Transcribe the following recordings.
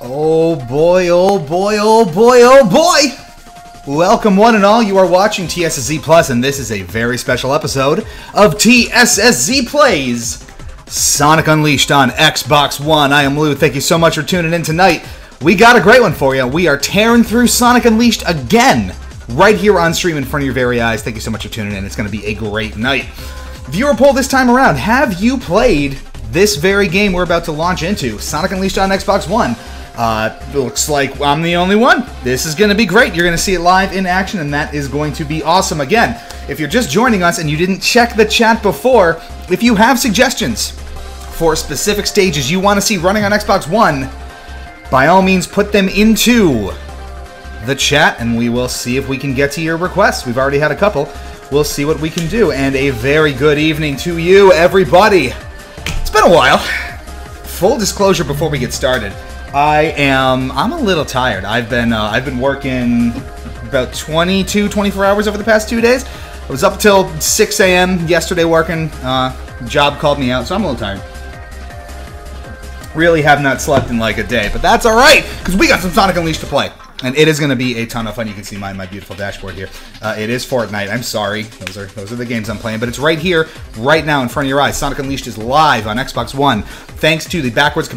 Oh boy, oh boy, oh boy, oh boy! Welcome one and all, you are watching TSSZ Plus, and this is a very special episode of TSSZ Plays Sonic Unleashed on Xbox One. I am Lou, thank you so much for tuning in tonight. We got a great one for you. We are tearing through Sonic Unleashed again, right here on stream in front of your very eyes. Thank you so much for tuning in, it's going to be a great night. Viewer poll this time around, have you played this very game we're about to launch into, Sonic Unleashed on Xbox One? Looks like I'm the only one. This is going to be great. You're going to see it live in action, and that is going to be awesome. Again, if you're just joining us and you didn't check the chat before, if you have suggestions for specific stages you want to see running on Xbox One, by all means put them into the chat, and we will see if we can get to your requests. We've already had a couple. We'll see what we can do. And a very good evening to you, everybody. It's been a while. Full disclosure before we get started. I'm a little tired. I've been working about 24 hours over the past 2 days. I was up till 6 a.m. yesterday working. Job called me out, so I'm a little tired. Really have not slept in like a day, but that's alright, because we got some Sonic Unleashed to play. And it is going to be a ton of fun. You can see my beautiful dashboard here. It is Fortnite. I'm sorry. Those are the games I'm playing. But it's right here, right now in front of your eyes. Sonic Unleashed is live on Xbox One, thanks to the backwards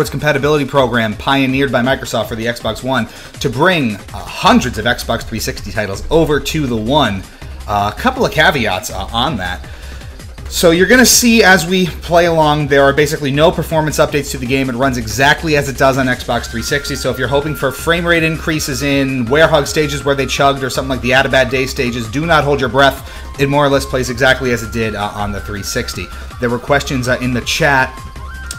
compatibility program pioneered by Microsoft for the Xbox One to bring hundreds of Xbox 360 titles over to the One. A couple of caveats on that. So you're going to see as we play along, there are basically no performance updates to the game. It runs exactly as it does on Xbox 360. So if you're hoping for frame rate increases in Werehog stages where they chugged or something like the Had a Bad Day stages, do not hold your breath. It more or less plays exactly as it did on the 360. There were questions in the chat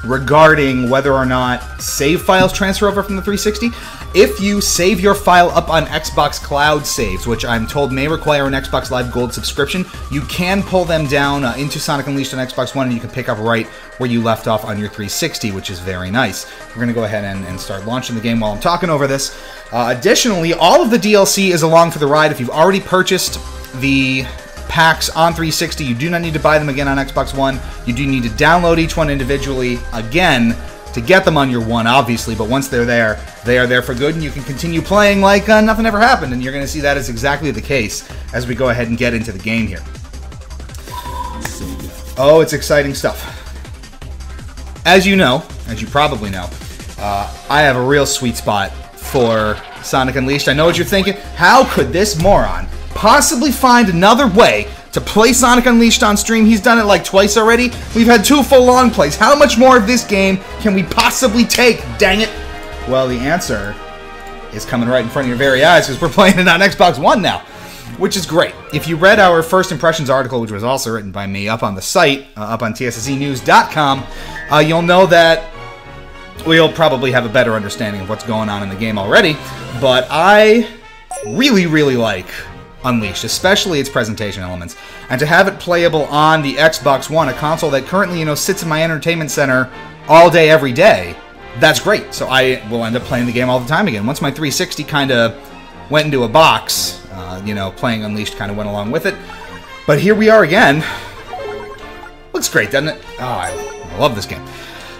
regarding whether or not save files transfer over from the 360. If you save your file up on Xbox Cloud Saves, which I'm told may require an Xbox Live Gold subscription, you can pull them down into Sonic Unleashed on Xbox One, and you can pick up right where you left off on your 360, which is very nice. We're going to go ahead and start launching the game while I'm talking over this. Additionally, all of the DLC is along for the ride. If you've already purchased the packs on 360, you do not need to buy them again on Xbox One. You do need to download each one individually again to get them on your One, obviously, but once they're there, they are there for good, and you can continue playing like nothing ever happened, and you're going to see that is exactly the case as we go ahead and get into the game here. Oh, it's exciting stuff. As you know, as you probably know, I have a real sweet spot for Sonic Unleashed. I know what you're thinking. How could this moron possibly find another way to play Sonic Unleashed on stream? He's done it like twice already. We've had 2 full long plays. How much more of this game can we possibly take? Dang it. Well, the answer is coming right in front of your very eyes, because we're playing it on Xbox One now, which is great. If you read our first impressions article, which was also written by me up on the site, up on TSSZnews.com, you'll know that we'll probably have a better understanding of what's going on in the game already, but I really, really like Unleashed, especially its presentation elements, and to have it playable on the Xbox One, a console that currently, sits in my entertainment center all day, every day, that's great. So I will end up playing the game all the time again. Once my 360 kind of went into a box, playing Unleashed kind of went along with it. But here we are again. Looks great, doesn't it? Oh, I love this game.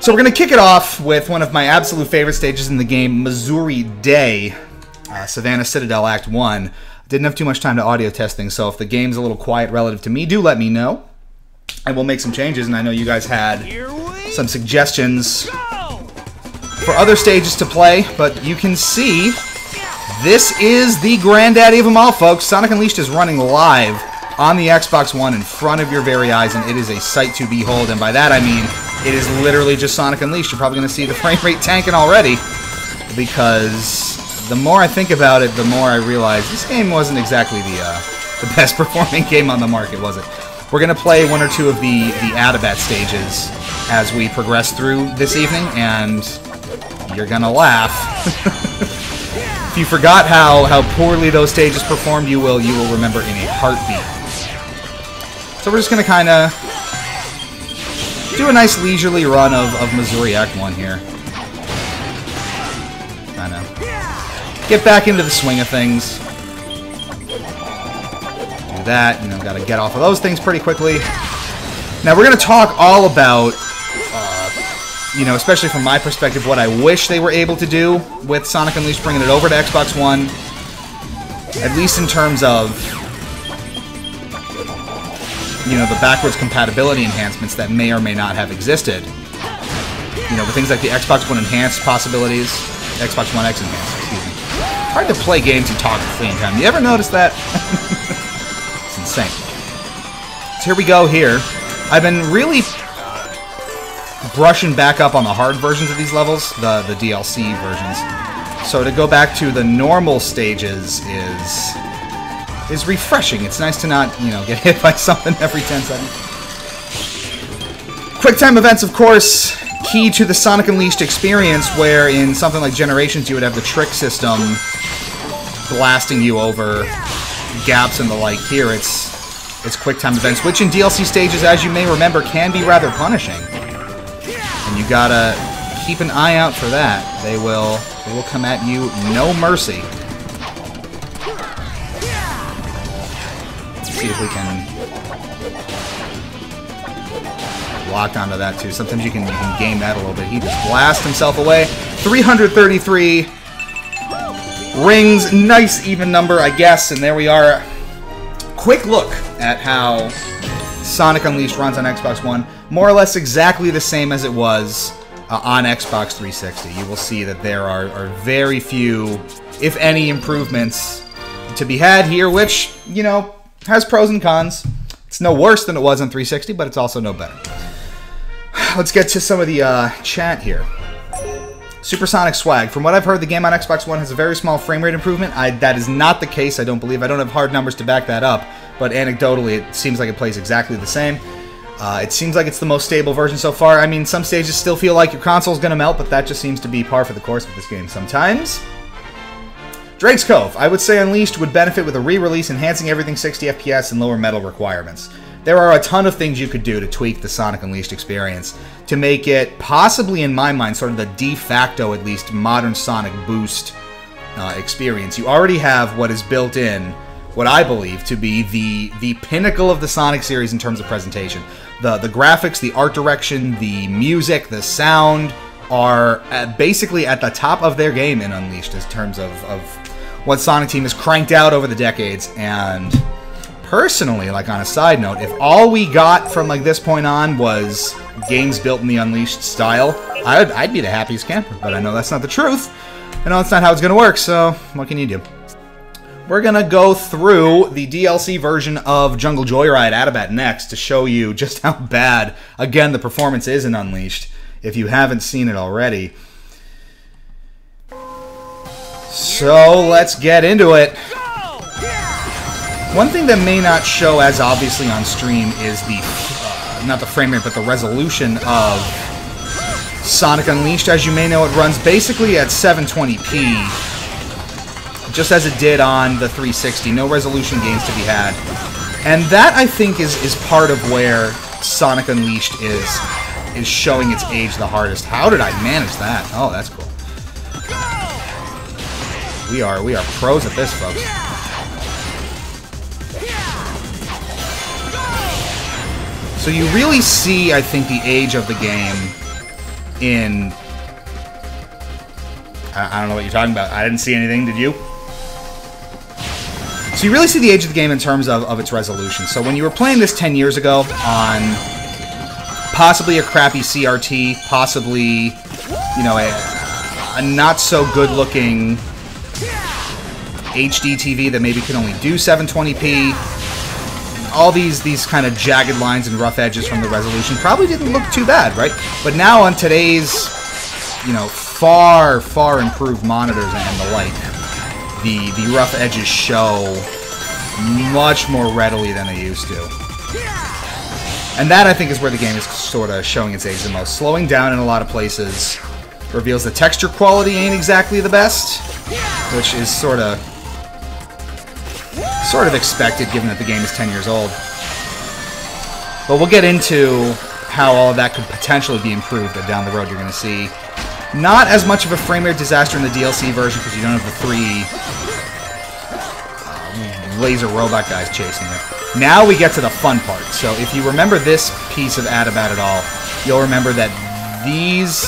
So we're going to kick it off with one of my absolute favorite stages in the game, Missouri Day, Savannah Citadel Act 1. Didn't have too much time to audio test things, so if the game's a little quiet relative to me, do let me know. And we'll make some changes, and I know you guys had some suggestions for other stages to play, but you can see this is the granddaddy of them all, folks. Sonic Unleashed is running live on the Xbox One in front of your very eyes, and it is a sight to behold, and by that I mean it is literally just Sonic Unleashed. You're probably going to see the frame rate tanking already, because the more I think about it, the more I realize this game wasn't exactly the best performing game on the market, was it? We're going to play 1 or 2 of the Had a Bad stages as we progress through this evening, and you're going to laugh. If you forgot how poorly those stages performed, you will remember in a heartbeat. So we're just going to kind of do a nice leisurely run of Missouri Act 1 here. I know. Get back into the swing of things. Do that, got to get off of those things pretty quickly. Now we're going to talk all about you know, especially from my perspective, what I wish they were able to do with Sonic Unleashed, bringing it over to Xbox One, at least in terms of, you know, the backwards compatibility enhancements that may or may not have existed. You know, with things like the Xbox One Enhanced possibilities, Xbox One X Enhanced, excuse me. Hard to play games and talk at the same time. You ever notice that? It's insane. So here we go here. I've been really brushing back up on the hard versions of these levels, the DLC versions. So to go back to the normal stages is refreshing. It's nice to not, you know, get hit by something every 10 seconds. QuickTime events, of course, key to the Sonic Unleashed experience, where in something like Generations you would have the trick system blasting you over gaps and the like. Here it's QuickTime events, which in DLC stages, as you may remember, can be rather punishing. And you gotta keep an eye out for that. They will come at you no mercy. Let's see if we can lock onto that too. Sometimes you can game that a little bit. He just blasts himself away. 333 rings, nice even number, I guess. And there we are. Quick look at how Sonic Unleashed runs on Xbox One. More or less exactly the same as it was on Xbox 360. You will see that there are very few, if any, improvements to be had here, which, you know, has pros and cons. It's no worse than it was on 360, but it's also no better. Let's get to some of the chat here. Supersonic Swag. From what I've heard, the game on Xbox One has a very small frame rate improvement. That is not the case, I don't believe. I don't have hard numbers to back that up, but anecdotally, it seems like it plays exactly the same. It seems like it's the most stable version so far. I mean, some stages still feel like your console's going to melt, but that just seems to be par for the course with this game sometimes. Drake's Cove. I would say Unleashed would benefit with a re-release, enhancing everything 60 FPS and lower metal requirements. There are a ton of things you could do to tweak the Sonic Unleashed experience to make it, possibly in my mind, sort of the de facto, at least, modern Sonic boost experience. You already have what is built in, what I believe to be the pinnacle of the Sonic series in terms of presentation. The graphics, the art direction, the music, the sound are basically at the top of their game in Unleashed in terms of what Sonic Team has cranked out over the decades. And personally, like on a side note, if all we got from like this point on was games built in the Unleashed style, I'd be the happiest camper. But I know that's not the truth. I know that's not how it's going to work, so what can you do? We're going to go through the DLC version of Jungle Joyride Adabat next to show you just how bad, again, the performance is in Unleashed, if you haven't seen it already. So, let's get into it. One thing that may not show as obviously on stream is the, not the frame rate, but the resolution of Sonic Unleashed. As you may know, it runs basically at 720p. Just as it did on the 360, no resolution gains to be had. And that, I think, is part of where Sonic Unleashed is showing its age the hardest. How did I manage that? Oh, that's cool. We are pros at this, folks. So you really see, I think, the age of the game in... I don't know what you're talking about. I didn't see anything, did you? So you really see the age of the game in terms of its resolution. So when you were playing this 10 years ago on possibly a crappy CRT, possibly, you know, a not-so-good-looking HD TV that maybe could only do 720p, all these kind of jagged lines and rough edges from the resolution probably didn't look too bad, right? But now on today's, you know, far improved monitors and the like, the rough edges show much more readily than they used to. And that, I think, is where the game is sort of showing its age the most. Slowing down in a lot of places reveals the texture quality ain't exactly the best, which is sort of expected given that the game is 10 years old. But we'll get into how all of that could potentially be improved down the road. You're going to see not as much of a frame rate disaster in the DLC version because you don't have the 3 laser robot guys chasing you. Now we get to the fun part. So if you remember this piece of Adabat at all, you'll remember that these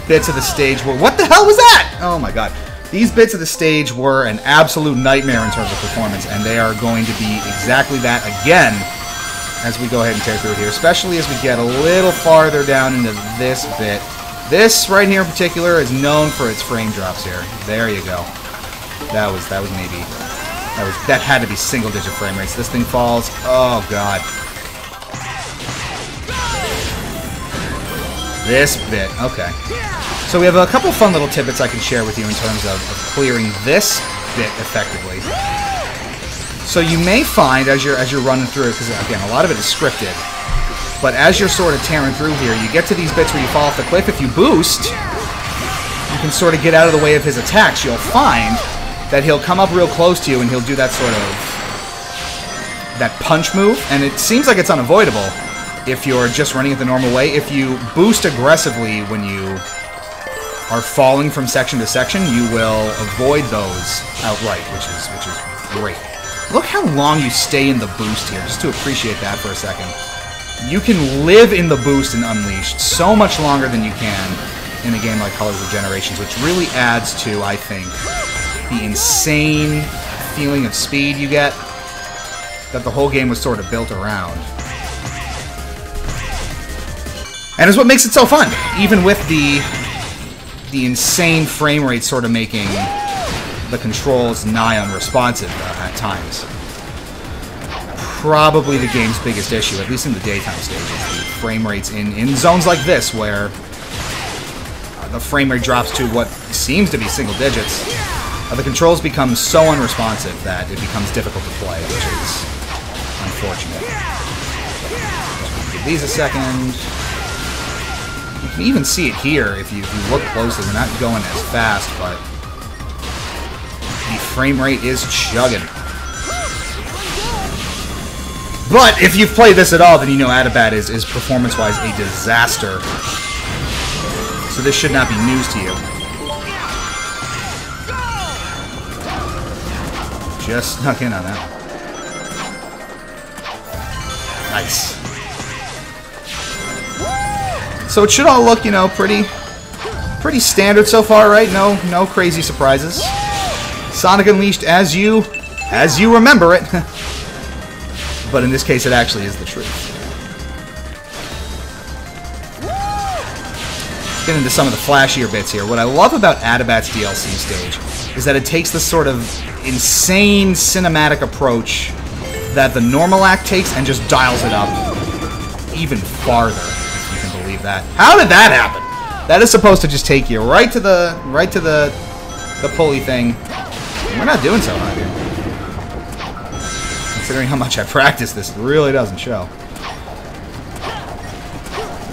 bits of the stage were... What the hell was that? Oh my god. These bits of the stage were an absolute nightmare in terms of performance, and they are going to be exactly that again as we go ahead and tear through here, especially as we get a little farther down into this bit. This right here in particular is known for its frame drops here. There you go. That had to be single-digit frame rates. This thing falls. Oh god. This bit. Okay. So we have a couple fun little tidbits I can share with you in terms of clearing this bit effectively. So you may find as you're running through, because again a lot of it is scripted, but as you're sort of tearing through here, you get to these bits where you fall off the cliff. If you boost, you can sort of get out of the way of his attacks. You'll find that he'll come up real close to you and he'll do that sort of that punch move, and it seems like it's unavoidable if you're just running it the normal way. If you boost aggressively when you are falling from section to section, you will avoid those outright, which is great. Look how long you stay in the boost here, just to appreciate that for a second. You can live in the boost in Unleashed so much longer than you can in a game like Colors of Generations, which really adds to, I think, the insane feeling of speed you get that the whole game was sort of built around. And it's what makes it so fun, even with the insane frame rate sort of making the controls nigh unresponsive at times. Probably the game's biggest issue, at least in the daytime stages, the frame rates in zones like this, where the frame rate drops to what seems to be single digits. The controls become so unresponsive that it becomes difficult to play, which is unfortunate. Give these a second. You can even see it here if you look closely. We're not going as fast, but the frame rate is chugging. But if you've played this at all, then you know Atabat is performance-wise a disaster. So this should not be news to you. Just snuck in on that. Nice. So it should all look, you know, pretty standard so far, right? No crazy surprises. Sonic Unleashed as you remember it. But in this case, it actually is the truth. Let's get into some of the flashier bits here. What I love about Atabat's DLC stage is that it takes this sort of insane cinematic approach that the normal act takes and just dials it up even farther, if you can believe that. How did that happen? That is supposed to just take you right to the pulley thing. And we're not doing so hot here. Considering how much I practiced this, it really doesn't show.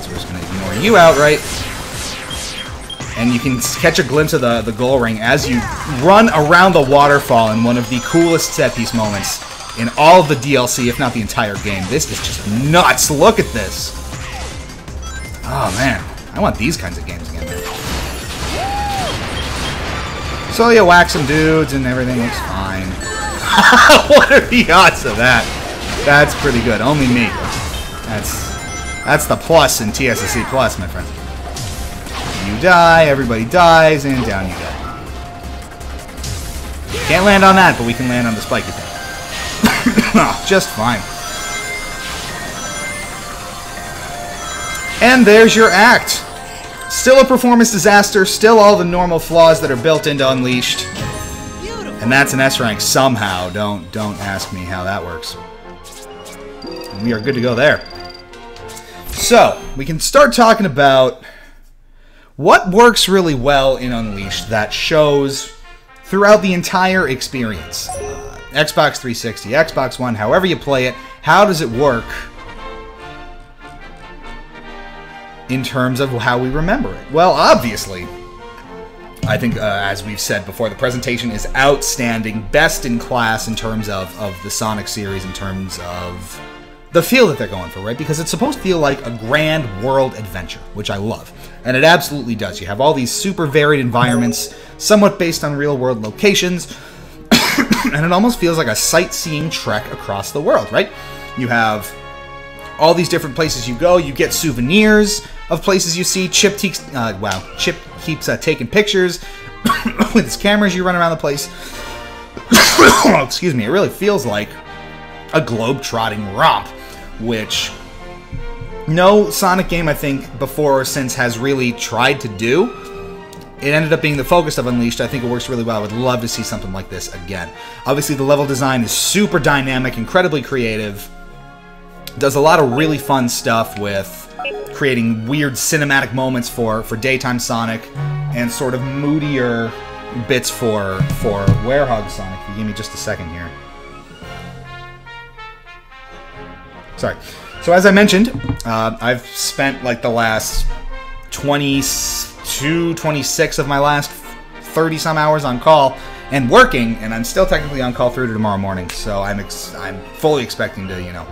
So we're just going to ignore you outright. And you can catch a glimpse of the goal ring as you run around the waterfall in one of the coolest set-piece moments in all of the DLC, if not the entire game. This is just nuts. Look at this. Oh, man. I want these kinds of games again, man. So you whack some dudes and everything looks fine. What are the odds of that? That's pretty good. Only me. That's the plus in TSSZ Plus, my friend. You die, everybody dies, and down you go. Can't land on that, but we can land on the spiky thing. Oh, just fine. And there's your act. Still a performance disaster, still all the normal flaws that are built into Unleashed. And that's an S rank somehow. Don't ask me how that works. And we are good to go there. So, we can start talking about what works really well in Unleashed that shows throughout the entire experience. Xbox 360, Xbox One, however you play it, how does it work in terms of how we remember it? Well, obviously, I think, as we've said before, the presentation is outstanding, best in class in terms of the Sonic series, in terms of the feel that they're going for, right? Because it's supposed to feel like a grand world adventure, which I love. And it absolutely does. You have all these super varied environments, somewhat based on real-world locations, and it almost feels like a sightseeing trek across the world, right? You have all these different places you go, you get souvenirs of places you see. Chip keeps taking pictures with his camera as you run around the place. Excuse me. It really feels like a globe-trotting romp, which no Sonic game, I think, before or since has really tried to do. It ended up being the focus of Unleashed. I think it works really well. I would love to see something like this again. Obviously, the level design is super dynamic, incredibly creative. Does a lot of really fun stuff with creating weird cinematic moments for daytime Sonic and sort of moodier bits for Werehog Sonic. If you give me just a second here. Sorry. So as I mentioned, I've spent like the last 26 of my last 30-some hours on call and working, and I'm still technically on call through to tomorrow morning. So I'm fully expecting to, you know,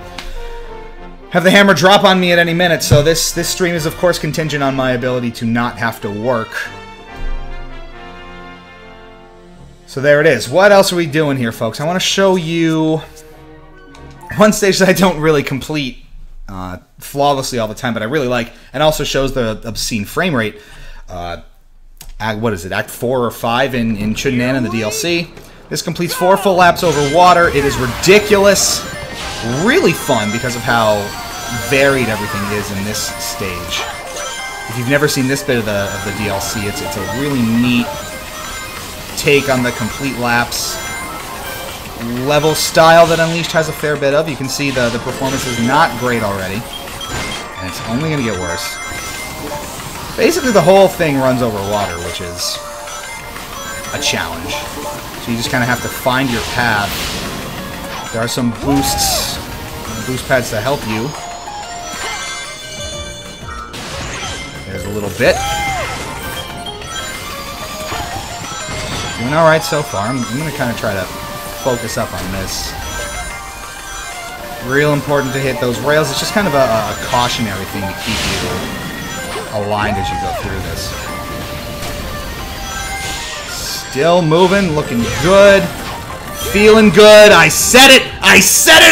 have the hammer drop on me at any minute. So this stream is of course contingent on my ability to not have to work. So there it is. What else are we doing here, folks? I want to show you one stage that I don't really complete flawlessly all the time, but I really like, and also shows the obscene frame rate. What is it, Act 4 or 5 in Chunnan in the DLC. This completes 4 full laps over water. It is ridiculous. Really fun because of how varied everything is in this stage. If you've never seen this bit of the DLC, it's a really neat take on the complete laps level style that Unleashed has a fair bit of. You can see the performance is not great already, and it's only going to get worse. Basically, the whole thing runs over water, which is a challenge. So you just kind of have to find your path. There are some boost pads to help you. There's a little bit. Doing alright so far. I'm going to kind of try to focus up on this. Real important to hit those rails. It's just kind of a cautionary thing to keep you aligned as you go through this. Still moving, looking good, feeling good. I said it,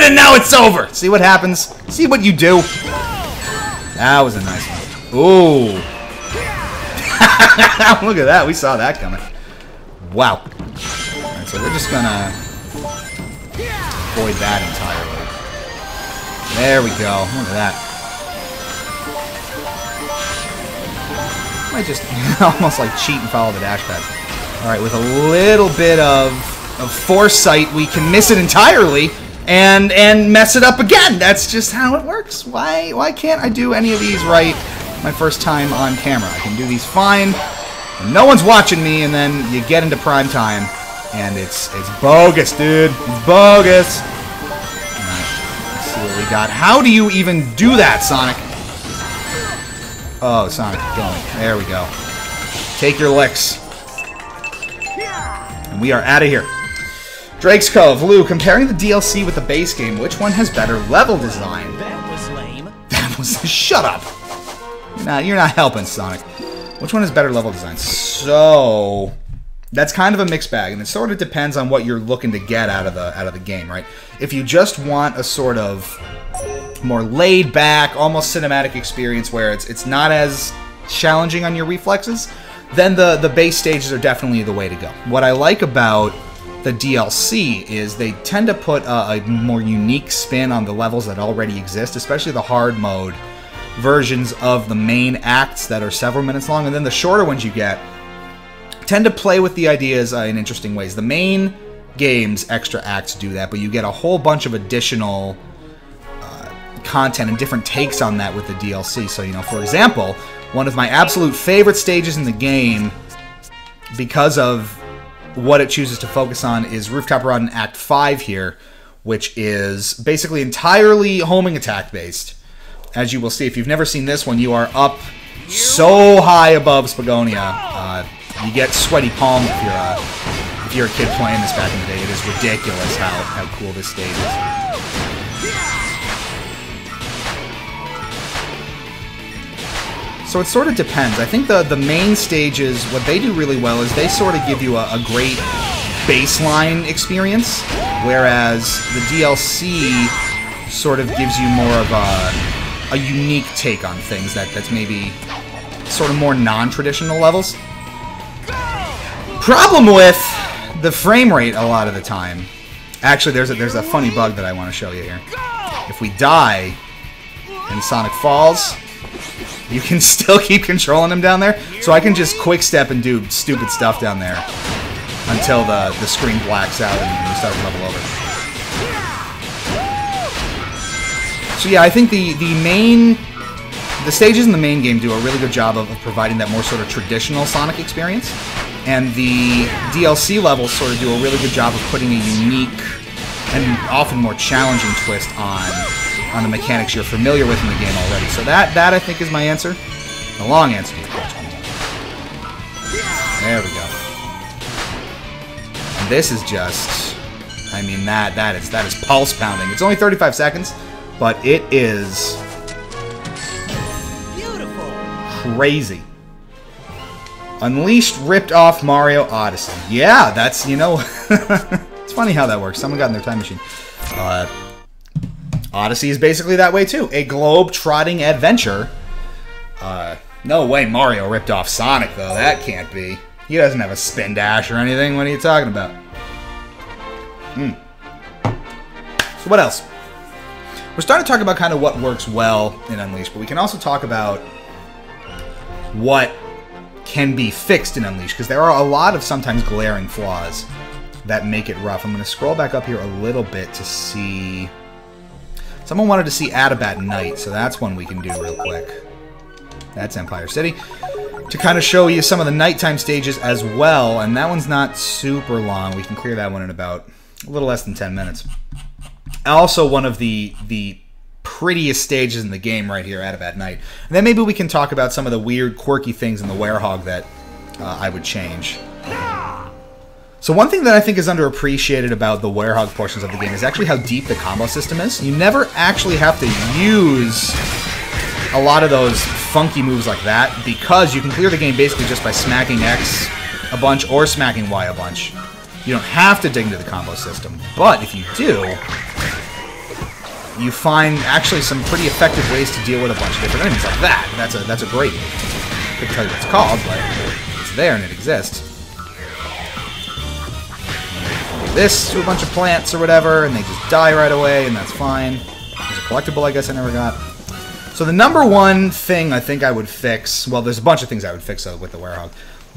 and now it's over. See what happens? See what you do? That was a nice one. Ooh. Look at that, we saw that coming. Wow. Alright, so we're just gonna avoid that entirely. There we go. Look at that. I just almost like cheat and follow the dash pad. Alright, with a little bit of foresight, we can miss it entirely and mess it up again. That's just how it works. Why can't I do any of these right my first time on camera? I can do these fine. And no one's watching me, and then you get into prime time, and it's bogus, dude. It's bogus. Alright, let's see what we got. How do you even do that, Sonic? Oh, Sonic, going. There we go. Take your licks. And we are out of here. Drake's Cove. Lou, comparing the DLC with the base game, which one has better level design? That was lame. That was... Shut up. You're not helping, Sonic. Which one has better level design? So... That's kind of a mixed bag, and it sort of depends on what you're looking to get out of the game, right? If you just want a sort of more laid back, almost cinematic experience where it's not as challenging on your reflexes, then the base stages are definitely the way to go. What I like about the DLC is they tend to put a more unique spin on the levels that already exist, especially the hard mode versions of the main acts that are several minutes long, and then the shorter ones you get tend to play with the ideas in interesting ways. The main game's extra acts do that, but you get a whole bunch of additional content and different takes on that with the DLC. So, you know, for example, one of my absolute favorite stages in the game, because of what it chooses to focus on, is Rooftop Rod in Act 5 here, which is basically entirely homing attack based. As you will see, if you've never seen this one, you are so high above Spagonia. You get sweaty palm if you're a kid playing this back in the day. It is ridiculous how cool this stage is. So it sort of depends. I think the main stages, what they do really well is they sort of give you a great baseline experience, whereas the DLC sort of gives you more of a unique take on things that's maybe sort of more non-traditional levels. Problem with the frame rate a lot of the time. Actually, there's a funny bug that I want to show you here. If we die and Sonic falls, you can still keep controlling him down there. So I can just quick step and do stupid stuff down there until the screen blacks out and we start to level over. So yeah, I think the stages in the main game do a really good job of providing that more sort of traditional Sonic experience. And the DLC levels sort of do a really good job of putting a unique and often more challenging twist on the mechanics you're familiar with in the game already. So that I think is my answer. The long answer to your question. There we go. And this is just, I mean, that is pulse pounding. It's only 35 seconds, but it is beautiful. Crazy. Unleashed ripped off Mario Odyssey. Yeah, that's, you know, it's funny how that works. Someone got in their time machine. Odyssey is basically that way too. A globe-trotting adventure. No way Mario ripped off Sonic, though. That can't be. He doesn't have a spin dash or anything. What are you talking about? So what else? We're starting to talk about kind of what works well in Unleashed, but we can also talk about what can be fixed in Unleashed, because there are a lot of sometimes glaring flaws that make it rough. I'm going to scroll back up here a little bit to see... Someone wanted to see Atabat Night, so that's one we can do real quick. That's Empire City. To kind of show you some of the nighttime stages as well, and that one's not super long. We can clear that one in about a little less than 10 minutes. Also, one of the prettiest stages in the game right here, Atabat Night. And then maybe we can talk about some of the weird, quirky things in the Werehog that I would change. So one thing that I think is underappreciated about the Werehog portions of the game is actually how deep the combo system is. You never actually have to use a lot of those funky moves like that, because you can clear the game basically just by smacking X a bunch or smacking Y a bunch. You don't have to dig into the combo system, but if you do, you find actually some pretty effective ways to deal with a bunch of different enemies like that. That's a great move. I couldn't tell you what it's called, but it's there and it exists. You do this to a bunch of plants or whatever, and they just die right away, and that's fine. There's a collectible I guess I never got. So the number one thing I think I would fix, well, there's a bunch of things I would fix with the Werehog,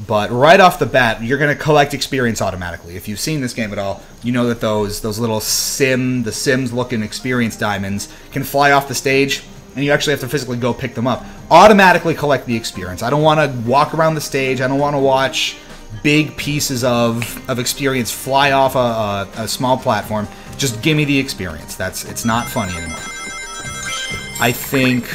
but right off the bat, you're going to collect experience automatically. If you've seen this game at all, you know that those little the Sims-looking experience diamonds can fly off the stage, and you actually have to physically go pick them up. Automatically collect the experience. I don't want to walk around the stage. I don't want to watch big pieces of experience fly off a small platform. Just give me the experience. It's not funny anymore. I think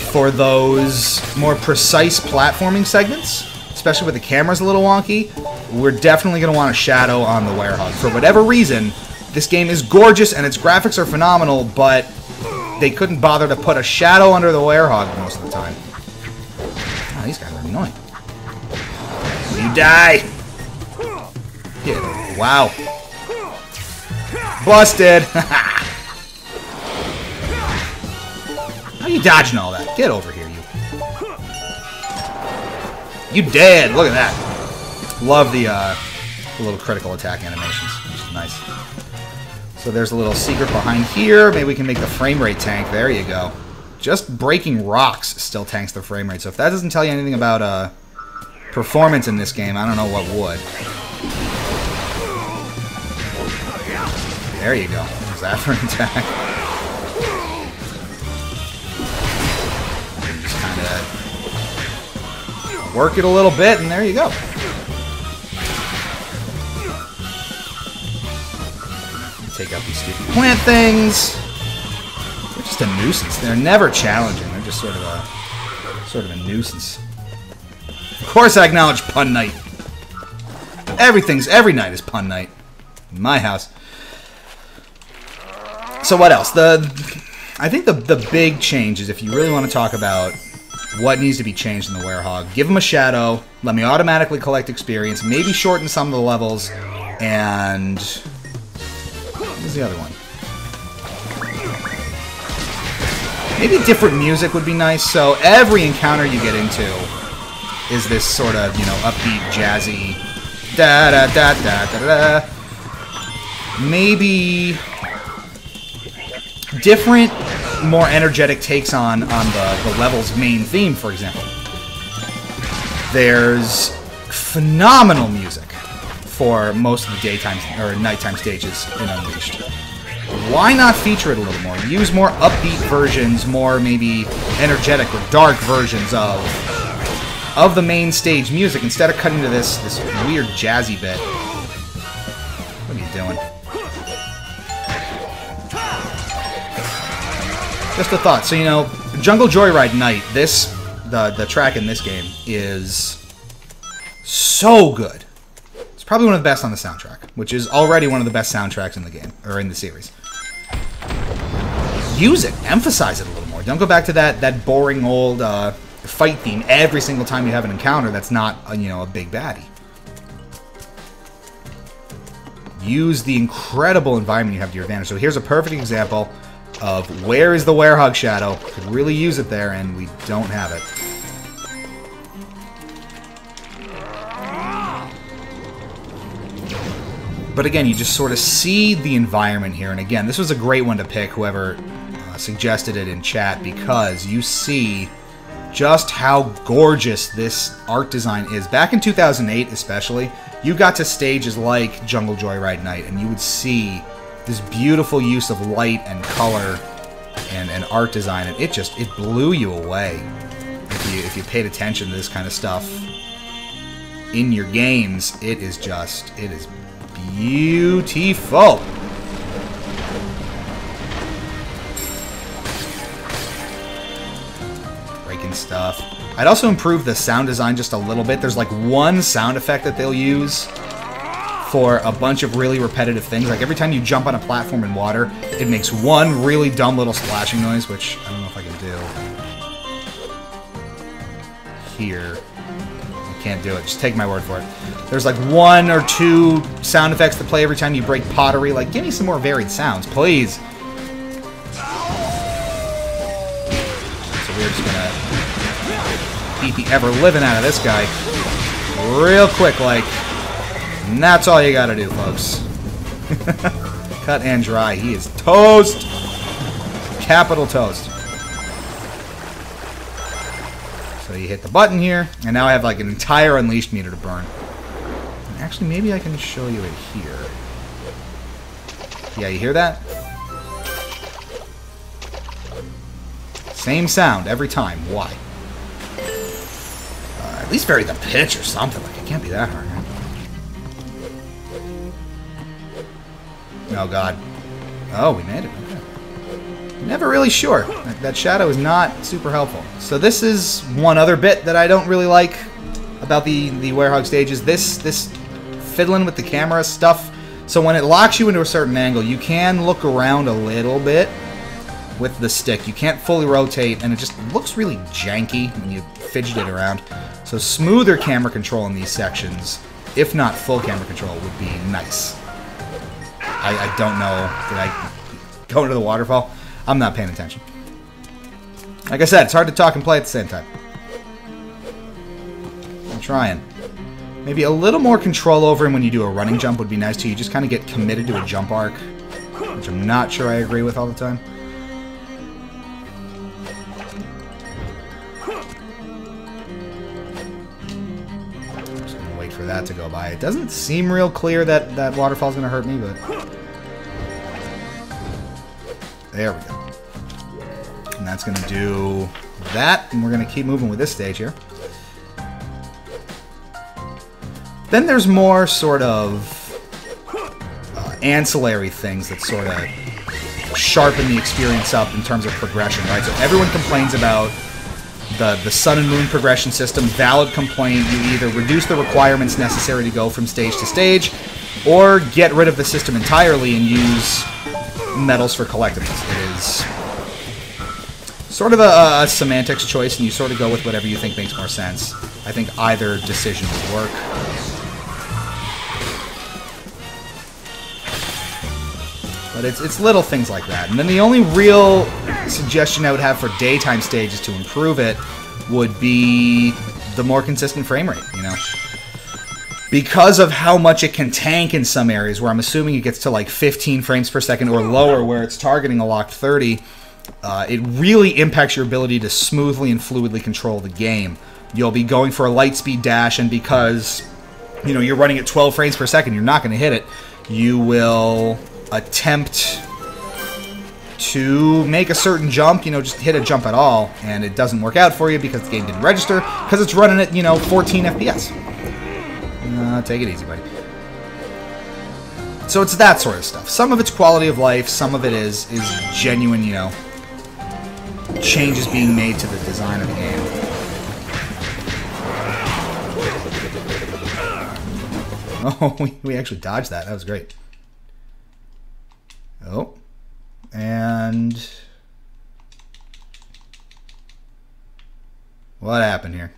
for those more precise platforming segments, especially with the cameras a little wonky, we're definitely going to want a shadow on the Werehog. For whatever reason, this game is gorgeous and its graphics are phenomenal, but they couldn't bother to put a shadow under the Werehog most of the time. Oh, these guys are annoying. You die! Yeah. Wow. Busted! How are you dodging all that? Get over here, you. You dead! Look at that. Love the little critical attack animations. Just nice. So there's a little secret behind here. Maybe we can make the frame rate tank. There you go. Just breaking rocks still tanks the frame rate. So if that doesn't tell you anything about performance in this game, I don't know what would. There you go. There's that for an attack. Work it a little bit, and there you go. Take out these stupid plant things. They're just a nuisance. They're never challenging. They're just sort of a nuisance. Of course, I acknowledge Pun Night. Every night is Pun Night in my house. So what else? I think the big change is, if you really want to talk about what needs to be changed in the Werehog, give them a shadow, let me automatically collect experience, maybe shorten some of the levels, and what was the other one? Maybe different music would be nice. So every encounter you get into is this sort of, you know, upbeat, jazzy, da da da da da da. Maybe different, more energetic takes on the level's main theme, for example. There's phenomenal music for most of the daytime or nighttime stages in Unleashed. Why not feature it a little more? Use more upbeat versions, more maybe energetic or dark versions of the main stage music instead of cutting to this weird jazzy bit. What are you doing? Just a thought. So, you know, Jungle Joyride Night, the track in this game is so good. It's probably one of the best on the soundtrack, which is already one of the best soundtracks in the game, or in the series. Use it. Emphasize it a little more. Don't go back to that boring old fight theme every single time you have an encounter that's not, you know, a big baddie. Use the incredible environment you have to your advantage. So here's a perfect example of where is the Werehog shadow. Could really use it there, and we don't have it. But again, you just sort of see the environment here. And again, this was a great one to pick, whoever suggested it in chat, because you see just how gorgeous this art design is. Back in 2008 especially, you got to stages like Jungle Joyride Night, and you would see this beautiful use of light and color and art design, and it blew you away if you paid attention to this kind of stuff in your games. It is beautiful. Breaking stuff. I'd also improve the sound design just a little bit. There's like one sound effect that they'll use for a bunch of really repetitive things. Like every time you jump on a platform in water, it makes one really dumb little splashing noise, which I don't know if I can do here. I can't do it. Just take my word for it. There's like 1 or 2 sound effects that play every time you break pottery. Like, give me some more varied sounds, please. So we're just gonna beat the ever-living out of this guy real quick, like. And that's all you gotta do, folks. Cut and dry. He is toast. Capital toast. So you hit the button here, and now I have like an entire Unleashed meter to burn. And actually, maybe I can show you it here. Yeah, you hear that? Same sound every time. Why? At least vary the pitch or something. Like, it can't be that hard, right? Oh, God. Oh, we made it. Okay. Never really sure. That shadow is not super helpful. So this is one other bit that I don't really like about the Werehog stages. This fiddling with the camera stuff. So when it locks you into a certain angle, you can look around a little bit with the stick. You can't fully rotate, and it just looks really janky when you fidget it around. So smoother camera control in these sections, if not full camera control, would be nice. I don't know. Did I go into the waterfall? I'm not paying attention. Like I said, it's hard to talk and play at the same time. I'm trying. Maybe a little more control over him when you do a running jump would be nice too. You just kind of get committed to a jump arc, which I'm not sure I agree with all the time. Just gonna wait for that to go by. It doesn't seem real clear that that waterfall's gonna hurt me, but there we go. And that's gonna do that, and we're gonna keep moving with this stage here. Then there's more sort of ancillary things that sort of sharpen the experience up in terms of progression, right? So everyone complains about the Sun and Moon progression system. Valid complaint. You either reduce the requirements necessary to go from stage to stage, or get rid of the system entirely and use medals for collectibles. It is sort of a semantics choice, and you sort of go with whatever you think makes more sense. I think either decision would work. But it's little things like that. And then the only real suggestion I would have for daytime stages to improve it would be the more consistent frame rate, you know? Because of how much it can tank in some areas, where I'm assuming it gets to like 15 frames per second or lower, where it's targeting a locked 30, it really impacts your ability to smoothly and fluidly control the game. You'll be going for a light speed dash, and because, you know, you're running at 12 frames per second, you're not going to hit it. You will attempt to make a certain jump, you know, just hit a jump at all, and it doesn't work out for you because the game didn't register, because it's running at, you know, 14 FPS. Take it easy, buddy. So it's that sort of stuff. Some of it's quality of life, some of it is genuine, you know, changes being made to the design of the game. Oh, we actually dodged that. That was great. Oh. And what happened here?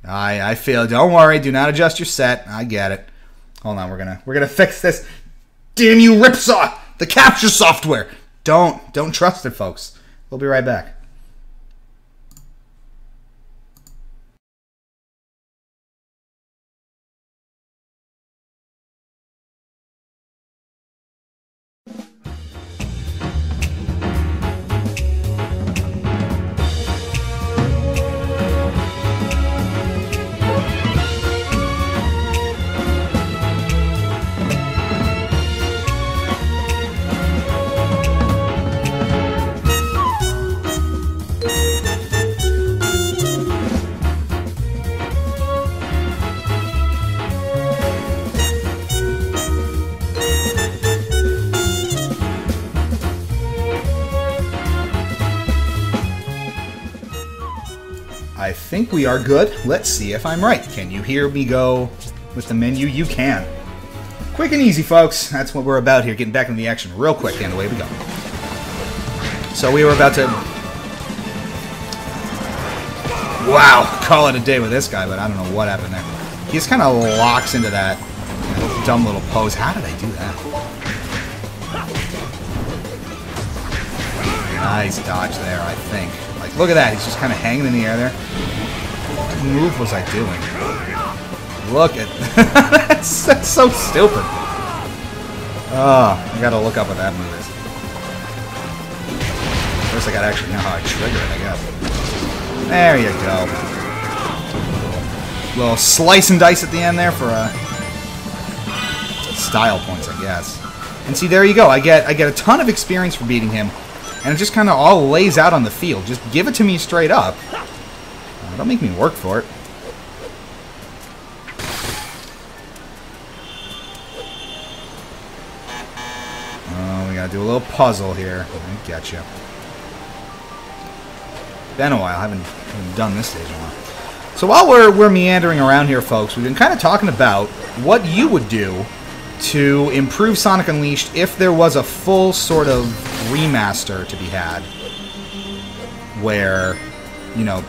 I feel. Don't worry. Do not adjust your set. I get it. Hold on. We're gonna fix this. Damn you, Ripsaw! The capture software. Don't trust it, folks. We'll be right back. I think we are good. Let's see if I'm right. Can you hear me go with the menu? You can. Quick and easy, folks. That's what we're about here. Getting back into the action real quick, and away we go. So we were about to... Wow, call it a day with this guy, but I don't know what happened there. He just kind of locks into that dumb little pose. How did I do that? Nice dodge there, I think. Like, look at that. He's just kind of hanging in the air there. What move was I doing? Look at... that's so stupid. Oh, I gotta look up what that move is. First I gotta actually know how I trigger it, I guess. There you go. Little slice and dice at the end there for style points, I guess. And see, there you go. I get a ton of experience for beating him. And it just kind of all lays out on the field. Just give it to me straight up. Don't make me work for it. Oh, we gotta do a little puzzle here. I get you. Been a while. I haven't done this stage in a while. So while we're meandering around here, folks, we've been kind of talking about what you would do to improve Sonic Unleashed if there was a full sort of remaster to be had where, you know,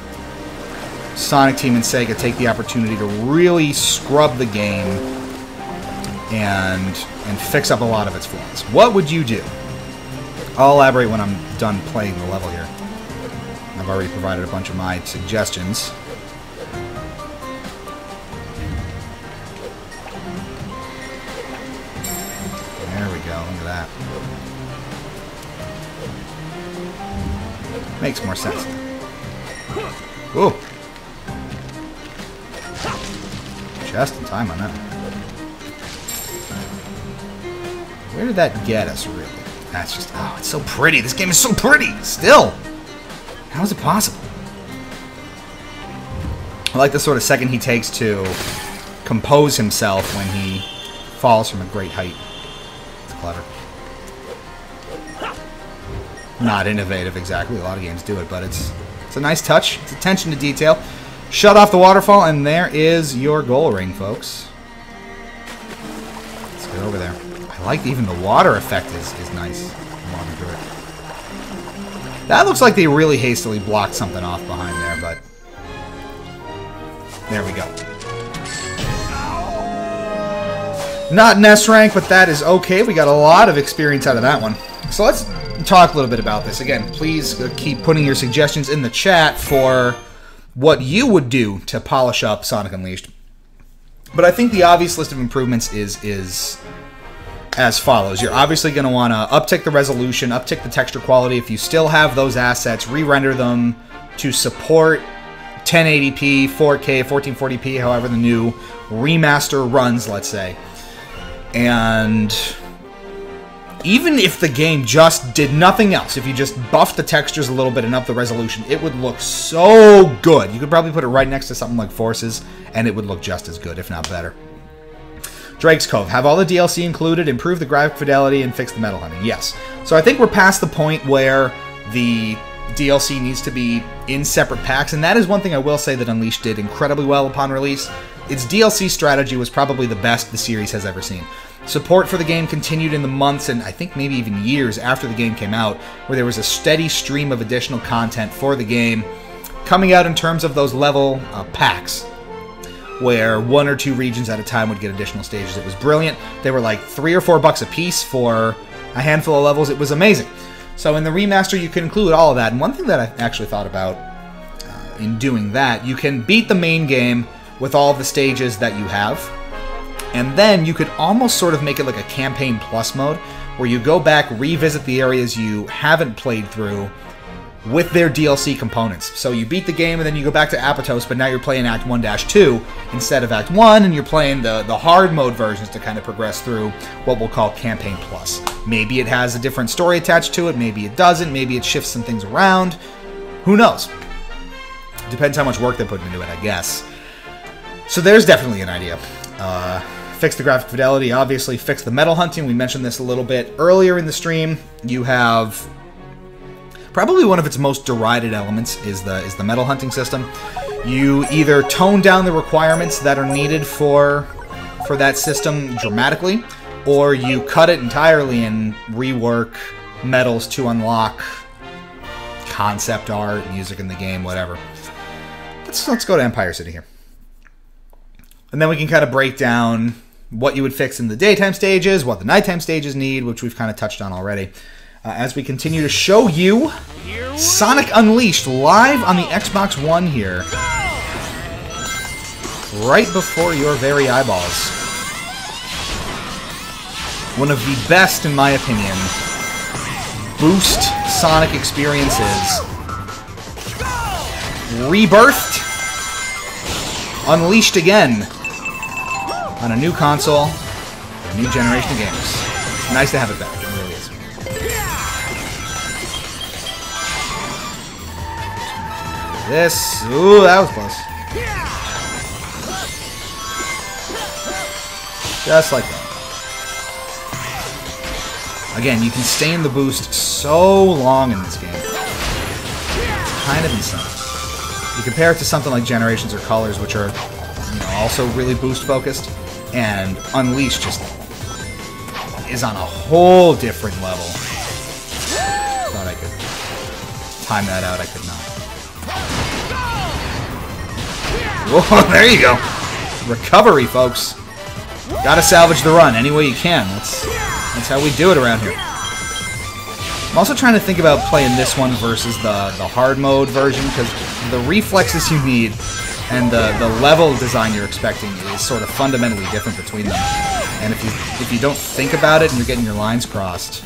Sonic Team and Sega take the opportunity to really scrub the game and fix up a lot of its flaws. What would you do? I'll elaborate when I'm done playing the level here. I've already provided a bunch of my suggestions. There we go, look at that. Makes more sense. Ooh. Just in time on that. Where did that get us, really? That's just... Oh, it's so pretty. This game is so pretty! Still! How is it possible? I like the sort of second he takes to compose himself when he falls from a great height. It's clever. Not innovative, exactly. A lot of games do it, but it's a nice touch. It's attention to detail. Shut off the waterfall, and there is your goal ring, folks. Let's get over there. I like even the water effect is nice. That looks like they really hastily blocked something off behind there, but there we go. Not an S rank, but that is okay. We got a lot of experience out of that one. So let's talk a little bit about this. Again, please keep putting your suggestions in the chat for what you would do to polish up Sonic Unleashed. But I think the obvious list of improvements is as follows. You're obviously going to want to uptick the resolution, uptick the texture quality. If you still have those assets, re-render them to support 1080p, 4K, 1440p, however the new remaster runs, let's say. And even if the game just did nothing else, if you just buffed the textures a little bit and upped the resolution, it would look so good. You could probably put it right next to something like Forces, and it would look just as good, if not better. Drake's Cove. Have all the DLC included, improve the graphic fidelity, and fix the metal hunting. Yes. So I think we're past the point where the DLC needs to be in separate packs, and that is one thing I will say that Unleashed did incredibly well upon release. Its DLC strategy was probably the best the series has ever seen. Support for the game continued in the months and I think maybe even years after the game came out, where there was a steady stream of additional content for the game coming out in terms of those level packs, where 1 or 2 regions at a time would get additional stages. It was brilliant. They were like $3 or $4 a piece for a handful of levels. It was amazing. So in the remaster, you can include all of that. And one thing that I actually thought about in doing that, you can beat the main game with all of the stages that you have. And then you could almost sort of make it like a campaign plus mode, where you go back, revisit the areas you haven't played through with their DLC components. So you beat the game and then you go back to Apatos, but now you're playing Act 1-2 instead of Act 1, and you're playing the hard mode versions to kind of progress through what we'll call Campaign Plus. Maybe it has a different story attached to it, maybe it doesn't, maybe it shifts some things around. Who knows? Depends how much work they put into it, I guess. So there's definitely an idea. Fix the graphic fidelity, obviously. Fix the metal hunting. We mentioned this a little bit earlier in the stream. You have probably one of its most derided elements is the metal hunting system. You either tone down the requirements that are needed for that system dramatically, or you cut it entirely and rework metals to unlock concept art, music in the game, whatever. Let's go to Empire City here. And then we can kind of break down what you would fix in the daytime stages, what the nighttime stages need, which we've kind of touched on already. As we continue to show you Sonic Unleashed live on the Xbox One here. Right before your very eyeballs. One of the best, in my opinion, boost Sonic experiences. Rebirthed. Unleashed again. On a new console, a new generation of games. It's nice to have it back. It really is. This. Ooh, that was close. Just like that. Again, you can stay in the boost so long in this game. It's kind of insane. You compare it to something like Generations or Colors, which are also really boost focused. And Unleashed just is on a whole different level. Thought I could time that out. I could not. Whoa, there you go. Recovery, folks. Gotta salvage the run any way you can. That's how we do it around here. I'm also trying to think about playing this one versus the hard mode version, because the reflexes you need and the level design you're expecting is sort of fundamentally different between them. And if you don't think about it and you're getting your lines crossed,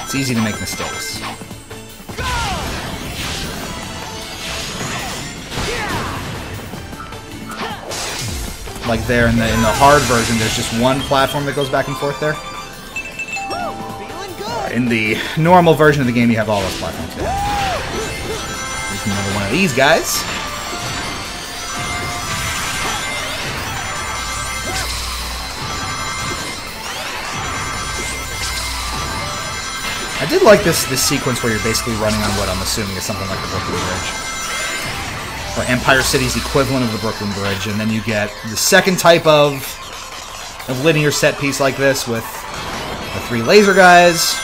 it's easy to make mistakes. Like there in the hard version, there's just one platform that goes back and forth there. In the normal version of the game, you have all those platforms. Here's another one of these guys. I did like this sequence where you're basically running on what I'm assuming is something like the Brooklyn Bridge. Or Empire City's equivalent of the Brooklyn Bridge, and then you get the second type of linear set piece like this with the 3 laser guys.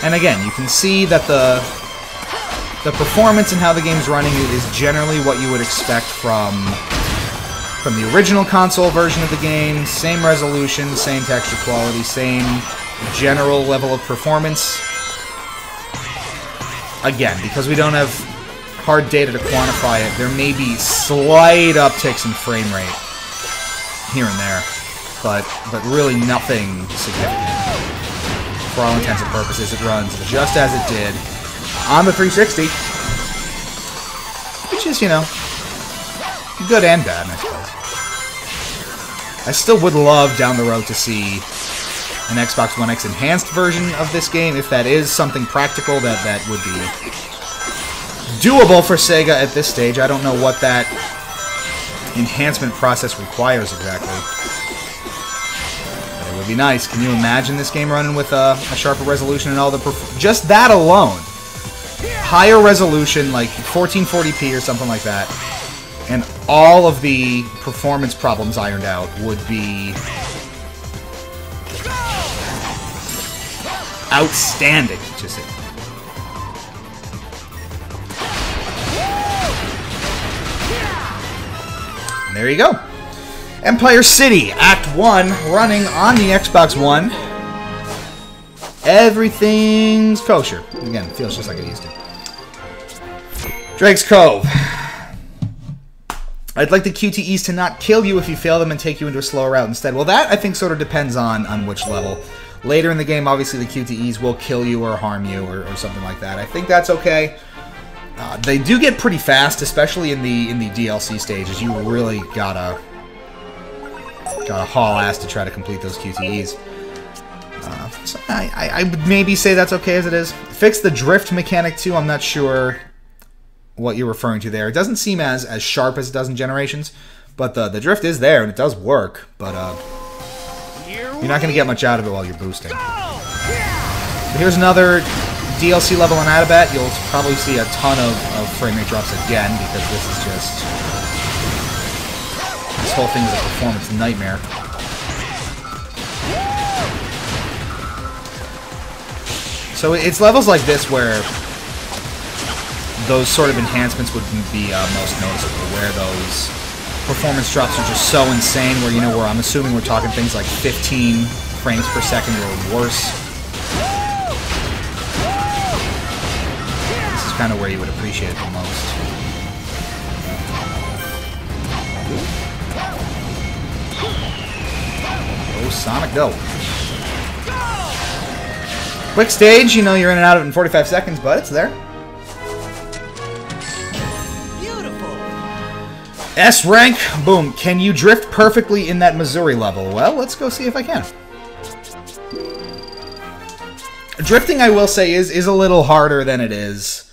And again, you can see that the performance and how the game's running is generally what you would expect from from the original console version of the game. Same resolution, same texture quality, same general level of performance. Again, because we don't have hard data to quantify it, there may be slight upticks in frame rate here and there, but really nothing significant. For all intents and purposes, it runs just as it did on the 360, which is, you know, good and bad, I suppose. I still would love down the road to see an Xbox One X enhanced version of this game, if that is something practical that would be doable for Sega at this stage. I don't know what that enhancement process requires exactly. But it would be nice. Can you imagine this game running with a sharper resolution and all the just that alone? Higher resolution, like 1440p or something like that, and all of the performance problems ironed out would be outstanding to see. And there you go. Empire City, Act 1, running on the Xbox One. Everything's kosher. Again, it feels just like it used to. Drake's Cove. I'd like the QTEs to not kill you if you fail them and take you into a slower route instead. Well, that, I think, sort of depends on which level. Later in the game, obviously, the QTEs will kill you or harm you or something like that. I think that's okay. They do get pretty fast, especially in the DLC stages. You really gotta haul ass to try to complete those QTEs. So I would maybe say that's okay as it is. Fix the drift mechanic too. I'm not sure what you're referring to there. It doesn't seem as sharp as it does in Generations, but the drift is there and it does work. But you're not going to get much out of it while you're boosting. So here's another DLC level in Adabat. You'll probably see a ton of frame rate drops again because this is just... this whole thing is a performance nightmare. So it's levels like this where those sort of enhancements would be most noticeable, where those performance drops are just so insane, where, you know, where I'm assuming we're talking things like 15 frames per second or worse. This is kind of where you would appreciate it the most. Oh, Sonic, go. Quick stage, you know, you're in and out of it in 45 seconds, but it's there. S rank, boom. Can you drift perfectly in that Missouri level? Well, let's go see if I can. Drifting, I will say, is a little harder than it is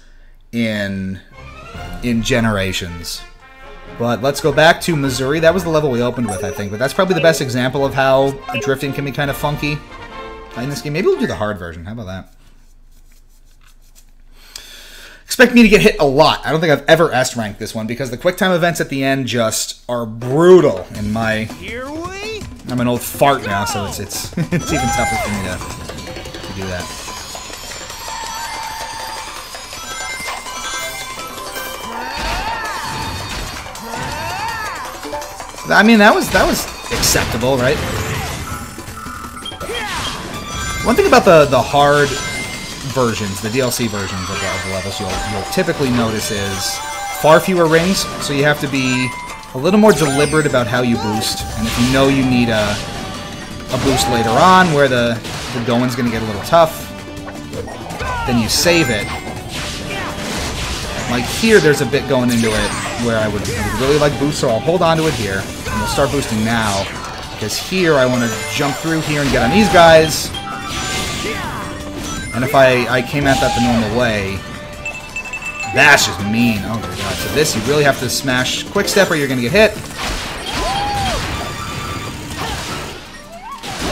in Generations. But let's go back to Missouri. That was the level we opened with, I think. But that's probably the best example of how drifting can be kind of funky in this game. Maybe we'll do the hard version. How about that? Expect me to get hit a lot. I don't think I've ever S-ranked this one because the quick time events at the end just are brutal in my... I'm an old fart now, so it's it's even tougher for me to do that. I mean, that was acceptable, right? One thing about the hard versions, the DLC versions of the levels, you'll typically notice is far fewer rings, so you have to be a little more deliberate about how you boost. And if you know you need a boost later on where the going's going to get a little tough, then you save it. Like here, there's a bit going into it where I would really like boost, so I'll hold on to it here, and we'll start boosting now, because here I want to jump through here and get on these guys. And if I came at that the normal way, that's just mean. Oh my god. So this, you really have to smash quick step or you're going to get hit.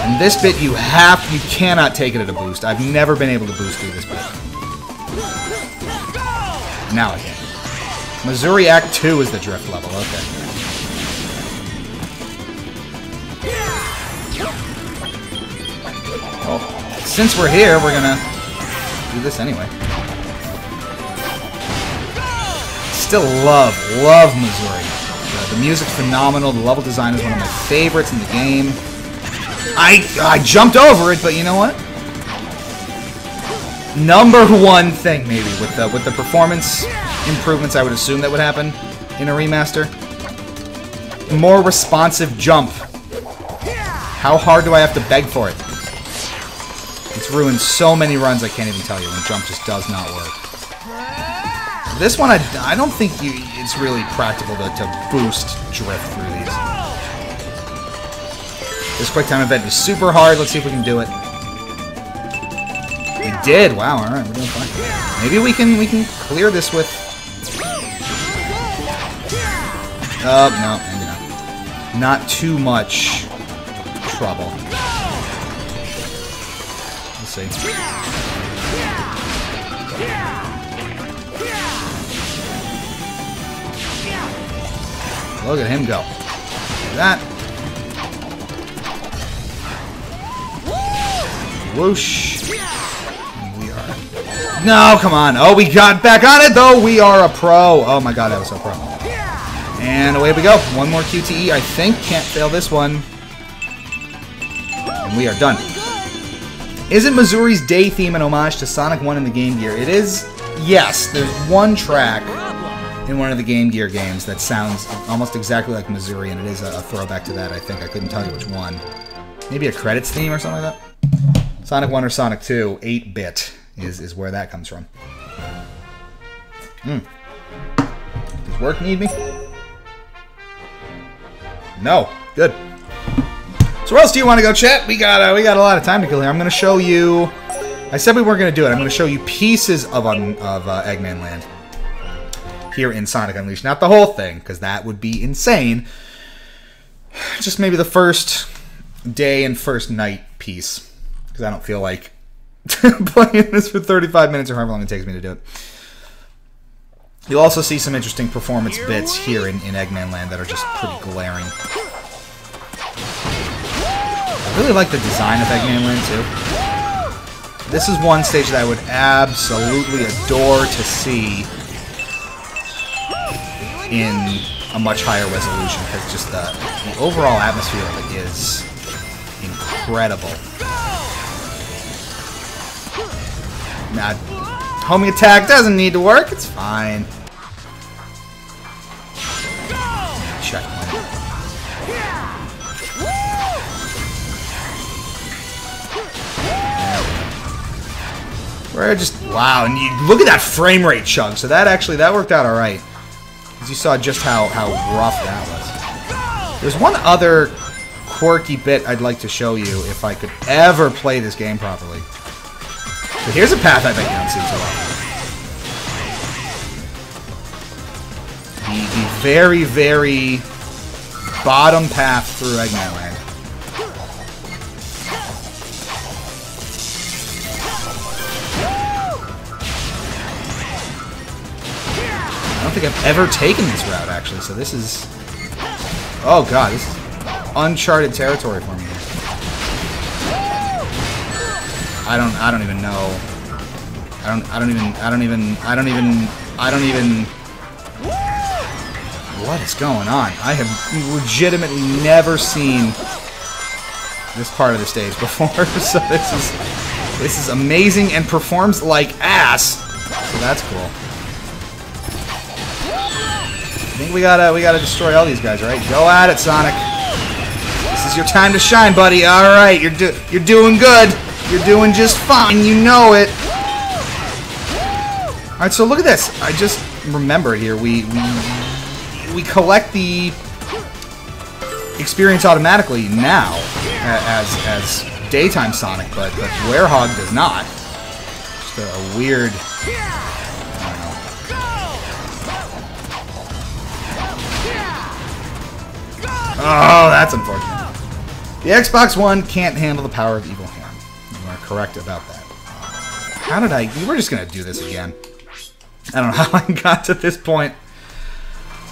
And this bit you cannot take it at a boost. I've never been able to boost through this bit. Now I can. Missouri Act 2 is the drift level, okay. Well, since we're here, we're gonna do this anyway. Still love Missouri. The music's phenomenal. The level design is one of my favorites in the game. I jumped over it, but you know what? Number one thing, maybe, with the performance improvements I would assume that would happen in a remaster. More responsive jump. How hard do I have to beg for it? It's ruined so many runs I can't even tell you when jump just does not work. This one, I don't think it's really practical to boost drift through these. This quick time event is super hard. Let's see if we can do it. We did. Wow. All right, we're doing fine. Maybe we can clear this with. No, maybe not. Not too much trouble. Let's see. Look at him go. Look at that. Whoosh. We are... No, come on. Oh, we got back on it, though. We are a pro. Oh, my God, that was so pro. And away we go. One more QTE, I think. Can't fail this one. And we are done. Isn't Missouri's Day theme an homage to Sonic 1 in the Game Gear? It is. Yes, there's one track in one of the Game Gear games that sounds almost exactly like Missouri, and it is a throwback to that, I think. I couldn't tell you which one. Maybe a credits theme or something like that? Sonic 1 or Sonic 2, 8-bit is where that comes from. Does work need me? No. Good. So where else do you want to go, chat? We got a lot of time to kill here. I'm going to show you... I said we weren't going to do it. I'm going to show you pieces of Eggman Land here in Sonic Unleashed. Not the whole thing, because that would be insane. Just maybe the first day and first night piece. Because I don't feel like playing this for 35 minutes or however long it takes me to do it. You'll also see some interesting performance bits here in Eggman Land that are just pretty glaring. I really like the design of Eggman Land, too. This is one stage that I would absolutely adore to see in a much higher resolution, because just the overall atmosphere of it is incredible. Nah, homing attack doesn't need to work, it's fine. Checkpoint. We're just, wow, and you look at that frame rate chug. So that worked out alright. Because you saw just how rough that was. There's one other quirky bit I'd like to show you if I could ever play this game properly. So here's a path I bet you don't see too often. The very, very bottom path through Eggman Land. I don't think I've ever taken this route, actually, so this is... Oh god, this is uncharted territory for me. I don't even know. I don't even... What is going on? I have legitimately never seen this part of the stage before, so this is amazing and performs like ass. So that's cool. I think we gotta destroy all these guys, right? Go at it, Sonic. This is your time to shine, buddy. All right, you're doing good. You're doing just fine. You know it. All right, so look at this. I just remembered here. We collect the experience automatically now as daytime Sonic, but Werehog does not. Just a weird. Oh, that's unfortunate. The Xbox One can't handle the power of Evil Hand. You are correct about that. How did I... We're just going to do this again. I don't know how I got to this point.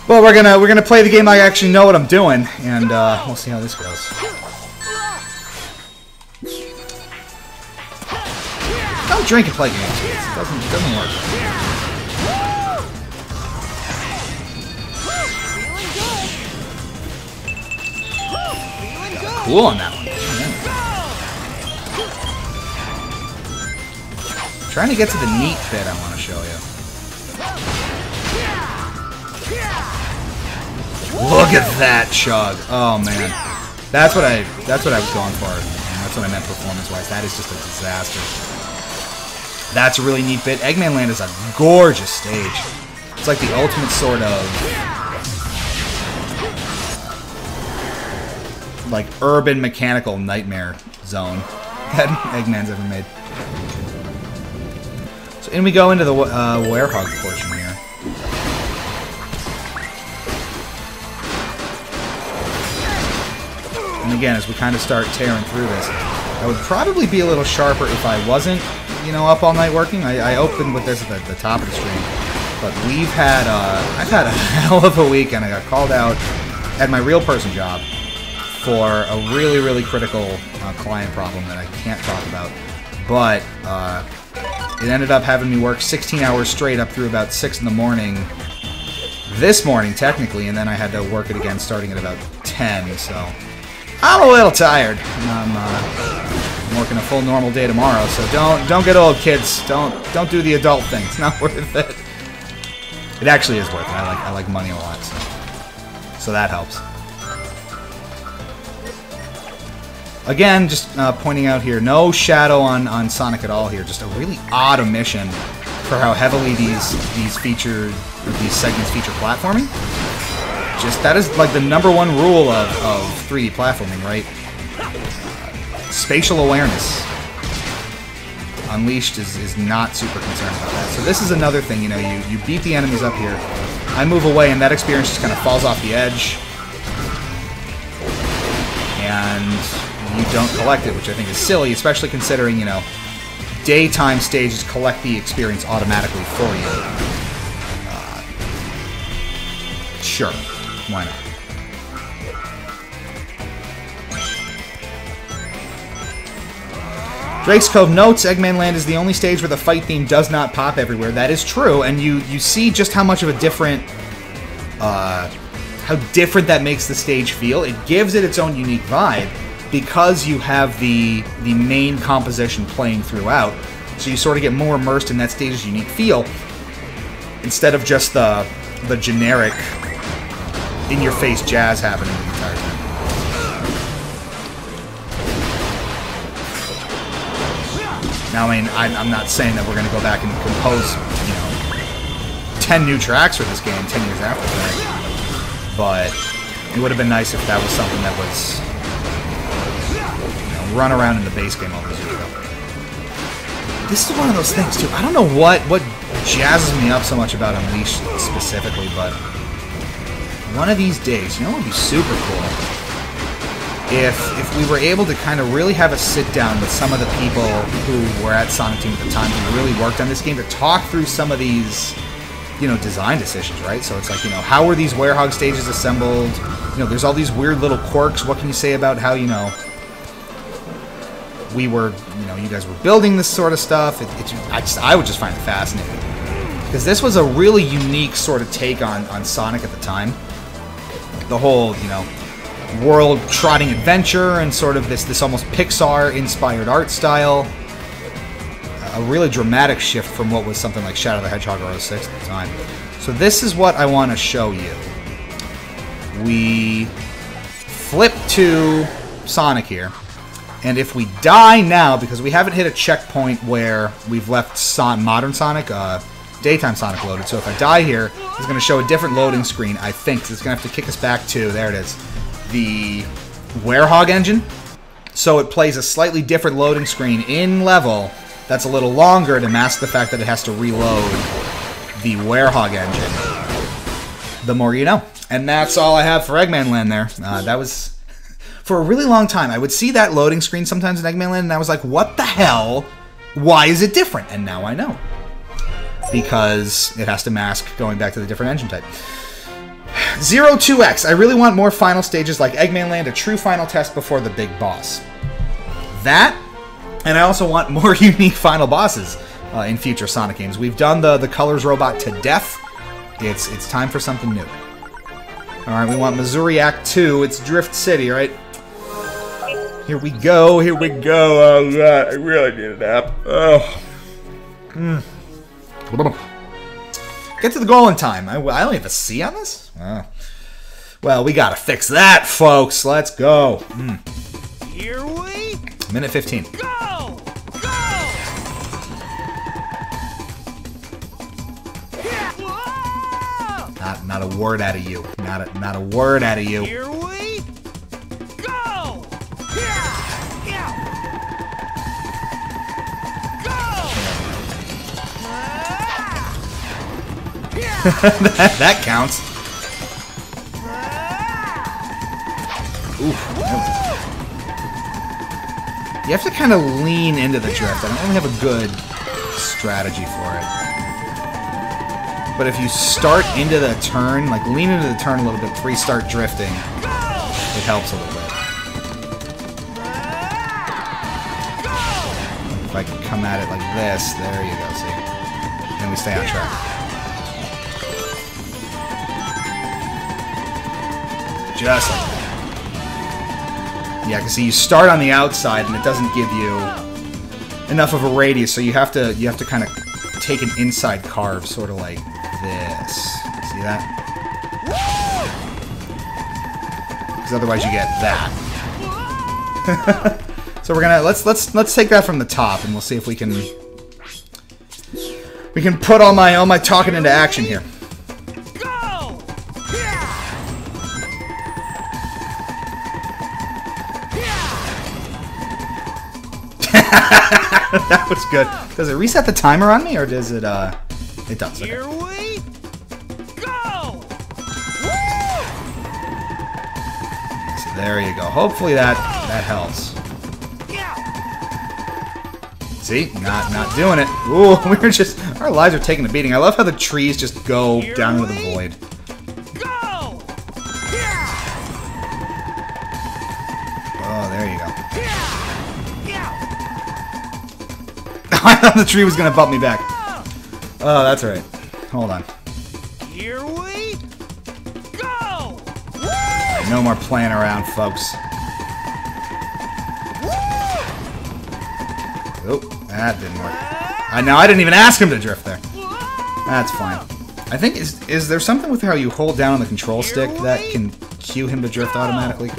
Well, we're gonna play the game like I actually know what I'm doing, and we'll see how this goes. Don't drink and play games. It doesn't work. cool on that one. Yeah. Trying to get to the neat bit I want to show you. Look at that chug. Oh man. That's what I was going for. And that's what I meant performance-wise. That is just a disaster. That's a really neat bit. Eggman Land is a gorgeous stage. It's like the ultimate sort of like urban mechanical nightmare zone that Eggman's ever made. So in we go into the Werehog portion here. And again, as we kind of start tearing through this, I would probably be a little sharper if I wasn't, you know, up all night working. I opened with this at the top of the stream, but I've had a hell of a week, and I got called out at my real person job for a really, really critical client problem that I can't talk about. But it ended up having me work 16 hours straight up through about 6 in the morning this morning, technically, and then I had to work it again starting at about 10, so I'm a little tired. I'm working a full normal day tomorrow, so don't get old, kids. Don't do the adult thing. It's not worth it. It actually is worth it. I like money a lot, so that helps. Again, just pointing out here, no shadow on Sonic at all here. Just a really odd omission for how heavily these segments feature platforming. Just that is like the #1 rule of 3D platforming, right? Spatial awareness. Unleashed is not super concerned about that. So this is another thing, you know, you beat the enemies up here. I move away, and that experience just kind of falls off the edge. And you don't collect it, which I think is silly, especially considering, you know, daytime stages collect the experience automatically for you. Sure. Why not? Drake's Cove notes, Eggman Land is the only stage where the fight theme does not pop everywhere. That is true, and you see just how much of a different, how different that makes the stage feel. It gives it its own unique vibe because you have the main composition playing throughout, so you sort of get more immersed in that stage's unique feel instead of just the generic in-your-face jazz happening the entire time. Now, I mean, I'm not saying that we're going to go back and compose, you know, 10 new tracks for this game 10 years after that, but it would have been nice if that was something that was, you know, run around in the base game all those years ago. This is one of those things, too. I don't know what jazzes me up so much about Unleashed specifically, but one of these days, you know what would be super cool? If we were able to kind of really have a sit-down with some of the people who were at Sonic Team at the time who really worked on this game to talk through some of these, you know, design decisions, right? So it's like, you know, how were these Werehog stages assembled? You know, there's all these weird little quirks. What can you say about how, you know, we were, you know, you guys were building this sort of stuff? I would just find it fascinating. Because this was a really unique sort of take on Sonic at the time. The whole, you know, world-trotting adventure and sort of this almost Pixar-inspired art style. A really dramatic shift from what was something like Shadow the Hedgehog or 06 at the time. So this is what I want to show you. We flip to Sonic here, and if we die now, because we haven't hit a checkpoint where we've left modern Sonic, daytime Sonic loaded, so if I die here, it's going to show a different loading screen, I think. So it's going to have to kick us back to, there it is, the Werehog engine. So it plays a slightly different loading screen in level that's a little longer to mask the fact that it has to reload the Werehog engine. The more you know. And that's all I have for Eggman Land there. That was, for a really long time, I would see that loading screen sometimes in Eggman Land, and I was like, what the hell? Why is it different? And now I know. Because it has to mask going back to the different engine type. 02X. I really want more final stages like Eggman Land, a true final test before the big boss. That, and I also want more unique final bosses in future Sonic games. We've done the Colors robot to death. It's time for something new. Alright, we want Missouri Act 2. It's Drift City, right? Here we go. Here we go. Oh, God. I really need a nap. Oh. Get to the goal in time. I only have a C on this? Oh. Well, we gotta fix that, folks. Let's go. Here we... Minute 15. Go! Go! Not a word out of you. Not a word out of you. Here we... Go! That counts. Ooh. You have to kind of lean into the drift. I don't really have a good strategy for it. But if you start into the turn, like lean into the turn a little bit before you start drifting, it helps a little bit. If I can come at it like this, there you go, see? Then we stay on track. Just like that. Yeah, because see, you start on the outside and it doesn't give you enough of a radius, so you have to kind of take an inside carve, sort of like this. See that? Because otherwise you get that. So we're gonna let's take that from the top, and we'll see if we can put all my talking into action here. That was good. Does it reset the timer on me, or does it, it does. Here we go! So there you go. Hopefully that helps. See? Not doing it. Ooh, we're just, our lives are taking a beating. I love how the trees just go down into the void. Oh, there you go. I thought the tree was going to bump me back. Oh, that's right. Hold on. Here we go! Right, no more playing around, folks. Oh, that didn't work. Now I didn't even ask him to drift there. That's fine. I think, is there something with how you hold down on the control stick that can cue him to drift automatically?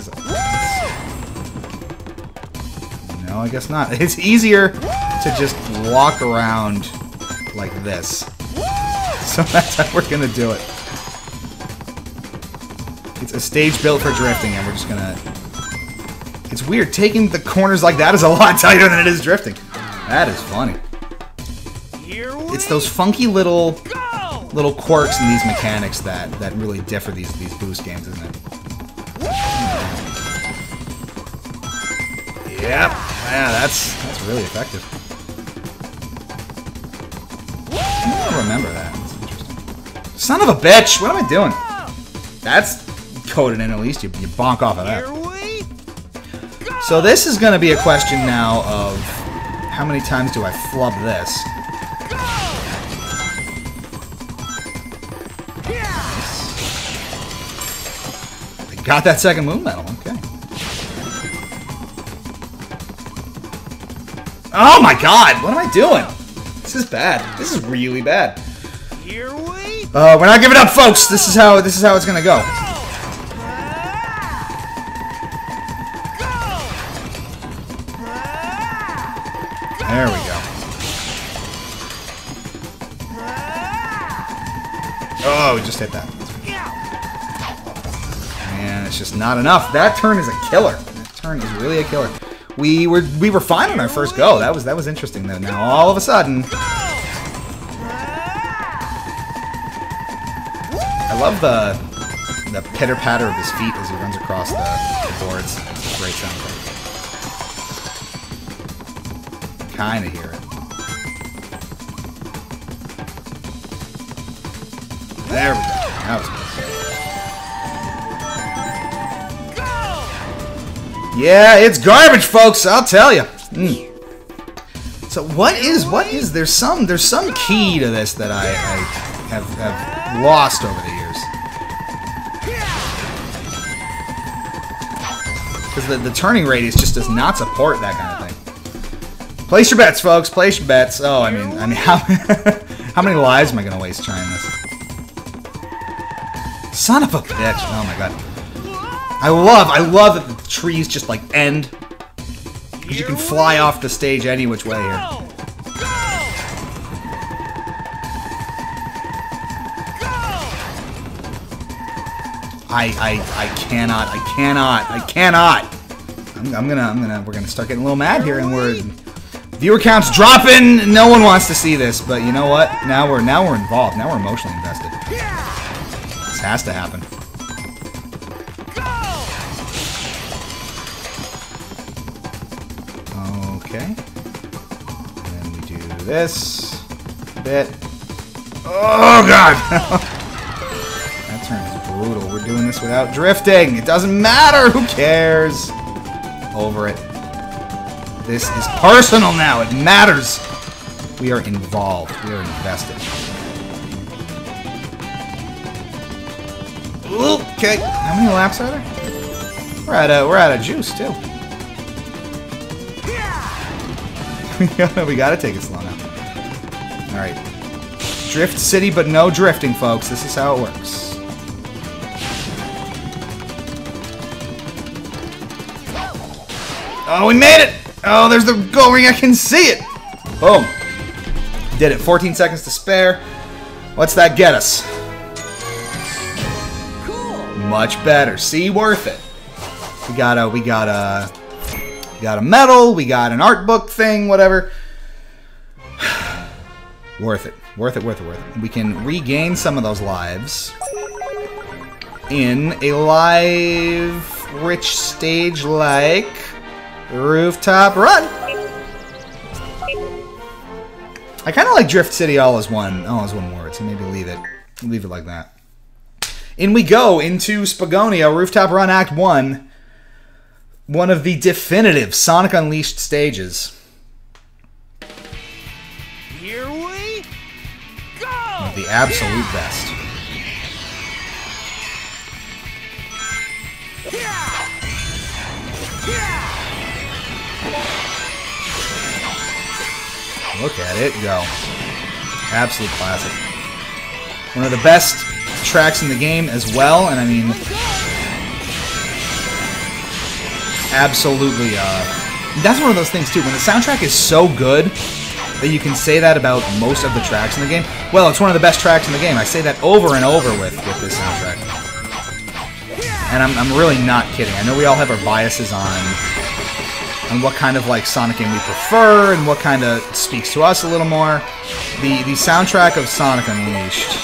No, I guess not. It's easier to just walk around like this. So that's how we're gonna do it. It's a stage built for drifting, and we're just gonna... It's weird, taking the corners like that is a lot tighter than it is drifting. That is funny. It's those funky little quirks in these mechanics that really differ these boost games, isn't it? Yep. Yeah, that's really effective. I don't remember that. That's interesting. Son of a bitch! What am I doing? That's coded in at least. You bonk off of that. So this is going to be a question now of how many times do I flub this? I got that second moon medal. Okay. Oh my god! What am I doing? This is bad. This is really bad. We're not giving up, folks. This is how it's gonna go. There we go. Oh, we just hit that. And it's just not enough. That turn is a killer. That turn is really a killer. We were fine on our first go. That was interesting though. Now all of a sudden, I love the pitter patter of his feet as he runs across the boards. It's a great sound effect. Kinda hear it. There we go. That was good. Yeah, it's garbage, folks. I'll tell you. So what is? There's some key to this that I have lost over the years. Because the turning radius just does not support that kind of thing. Place your bets, folks. Place your bets. Oh, I mean, how how many lives am I gonna waste trying this? Son of a bitch! Oh my god. I love that the trees just like end. Because you can fly off the stage any which way here. I cannot. We're gonna start getting a little mad here, and viewer count's dropping. No one wants to see this, but you know what? Now we're involved. Now we're emotionally invested. This has to happen. Okay. And then we do this bit. Oh god! That turn is brutal. We're doing this without drifting. It doesn't matter. Who cares? Over it. This is personal now. It matters. We are involved. We are invested. Okay. How many laps are there? We're out of juice too. We gotta take it slow now. All right. Drift City, but no drifting, folks. This is how it works. Oh, we made it! Oh, there's the goal ring. I can see it! Boom. Did it. 14 seconds to spare. What's that get us? Cool. Much better. See, worth it. We got a medal. We got an art book thing. Whatever. Worth it. Worth it. Worth it. Worth it. We can regain some of those lives in a live-rich stage like Rooftop Run. I kind of like Drift City all as one word, so maybe leave it like that. In we go into Spagonia, Rooftop Run Act 1, one of the definitive Sonic Unleashed stages. Here we go. One of the absolute best. Look at it go. Absolute classic. One of the best tracks in the game as well, and I mean, absolutely, that's one of those things too. When the soundtrack is so good that you can say that about most of the tracks in the game, well, it's one of the best tracks in the game. I say that over and over with this soundtrack. And I'm really not kidding. I know we all have our biases on what kind of like Sonic game we prefer and what kind of speaks to us a little more. The soundtrack of Sonic Unleashed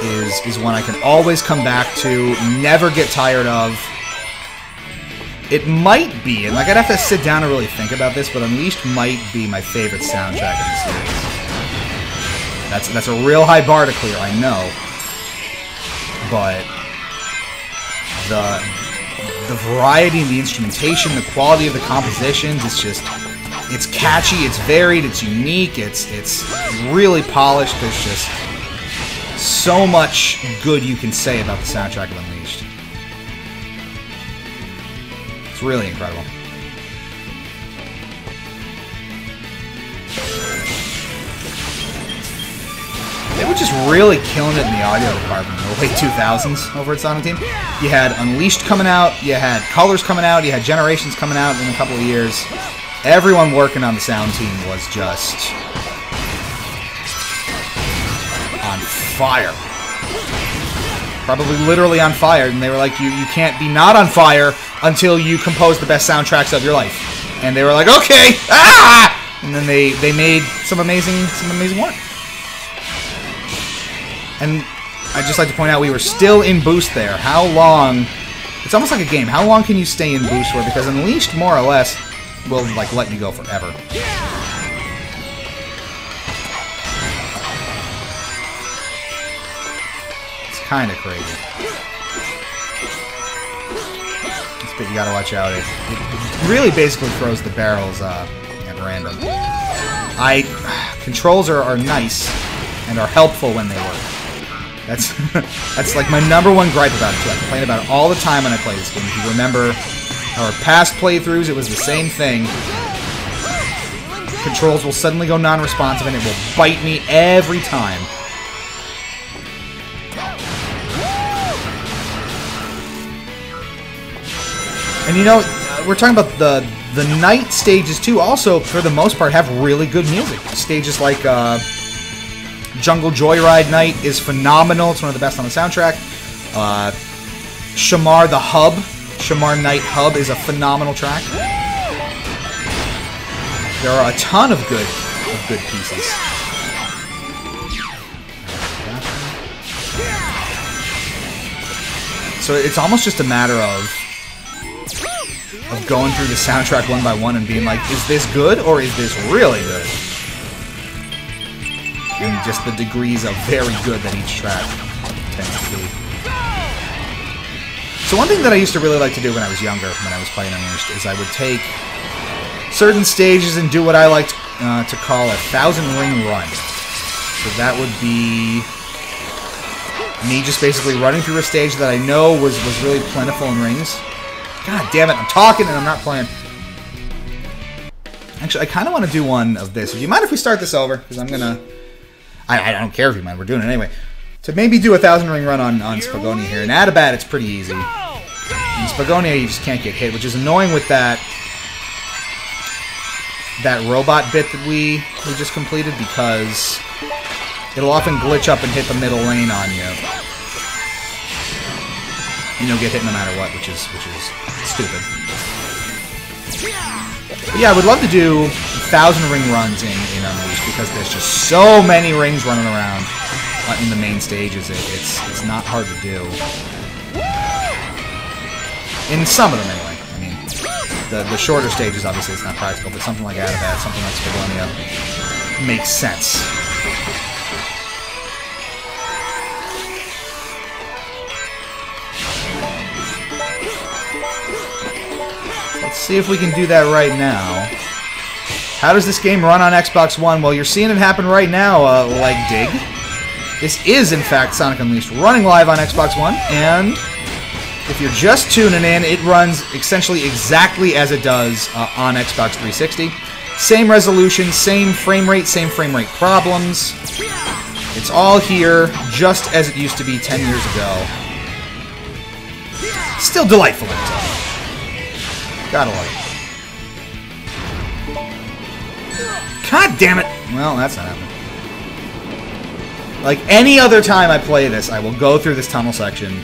is one I can always come back to, never get tired of. It might be, and like I'd have to sit down and really think about this, but Unleashed might be my favorite soundtrack in the series. That's a real high bar to clear, I know. But the variety in the instrumentation, the quality of the compositions, it's catchy, it's varied, it's unique, it's really polished. There's just so much good you can say about the soundtrack of Unleashed. It's really incredible. They were just really killing it in the audio department in the late 2000s over at Sonic Team. You had Unleashed coming out, you had Colors coming out, you had Generations coming out in a couple of years. Everyone working on the sound team was just on fire. Probably literally on fire, and they were like, you can't be not on fire until you compose the best soundtracks of your life. And they were like, okay, ah! And then they made some amazing work. And I'd just like to point out we were still in boost there. How long? It's almost like a game. How long can you stay in boost for? Because Unleashed, more or less, will like let you go forever. It's kind of crazy. This bit you gotta watch out. It really basically throws the barrels at random. Controls are nice and are helpful when they work. That's like my #1 gripe about it too. I complain about it all the time when I play this game. If you remember or past playthroughs, it was the same thing. Controls will suddenly go non-responsive and it will bite me every time. And you know, we're talking about the night stages too, also for the most part have really good music. Stages like Jungle Joyride Night is phenomenal. It's one of the best on the soundtrack. Shamar the Hub, Shamar Night Hub is a phenomenal track. There are a ton of good pieces. So it's almost just a matter of going through the soundtrack one by one and being like, is this good or is this really good? And just the degrees of very good that each track tends to be. So one thing that I used to really like to do when I was younger, when I was playing Unleashed, is I would take certain stages and do what I liked to call a 1,000-ring run. So that would be me just basically running through a stage that I know was really plentiful in rings. God damn it, I'm talking and I'm not playing. Actually, I kind of want to do one of this. Do you mind if we start this over? Because I'm going to... I don't care if you mind, we're doing it anyway. To maybe do a 1,000-ring run on Spagonia here. In Adabat, it's pretty easy. In Spagonia, you just can't get hit, which is annoying with that robot bit that we just completed, because it'll often glitch up and hit the middle lane on you. And you'll get hit no matter what, which is stupid. But yeah, I would love to do 1,000-ring runs in Unleashed, because there's just so many rings running around in the main stages. It's not hard to do. In some of them, anyway. I mean, the shorter stages, obviously, it's not practical, but something like Adabat, something like Spagonia makes sense. Let's see if we can do that right now. How does this game run on Xbox One? Well, you're seeing it happen right now, Leg Dig. This is, in fact, Sonic Unleashed running live on Xbox One, and if you're just tuning in, it runs essentially exactly as it does on Xbox 360. Same resolution, same frame rate problems. It's all here, just as it used to be 10 years ago. Still delightful, let me tell you. Gotta love it. God damn it! Well, that's not happening. Like any other time I play this, I will go through this tunnel section,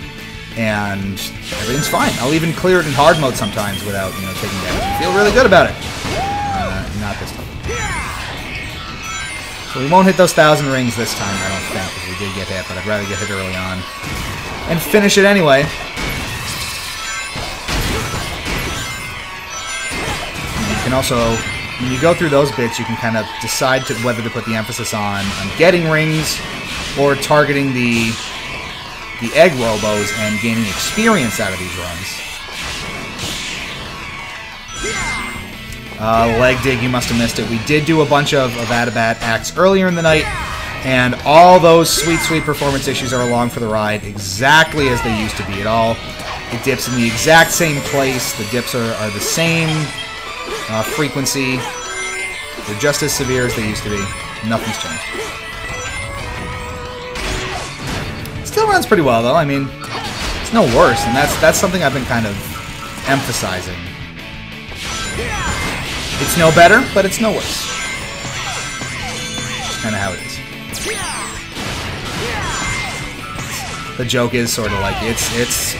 and everything's fine. I'll even clear it in hard mode sometimes without, taking damage. I feel really good about it. Not this time. So we won't hit those 1,000 rings this time, I don't think, because we did get hit, but I'd rather get hit early on. And finish it anyway. You can also, when you go through those bits, you can kind of decide whether to put the emphasis on getting rings or targeting the egg robos and gaining experience out of these runs. Leg Dig, you must have missed it. We did do a bunch of Adabat acts earlier in the night, and all those sweet, sweet performance issues are along for the ride, exactly as they used to be. It dips in the exact same place. The dips are the same frequency. They're just as severe as they used to be. Nothing's changed. Still runs pretty well, though. I mean, it's no worse, and that's something I've been kind of emphasizing. It's no better, but it's no worse. It's kind of how it is. The joke is sort of like, it's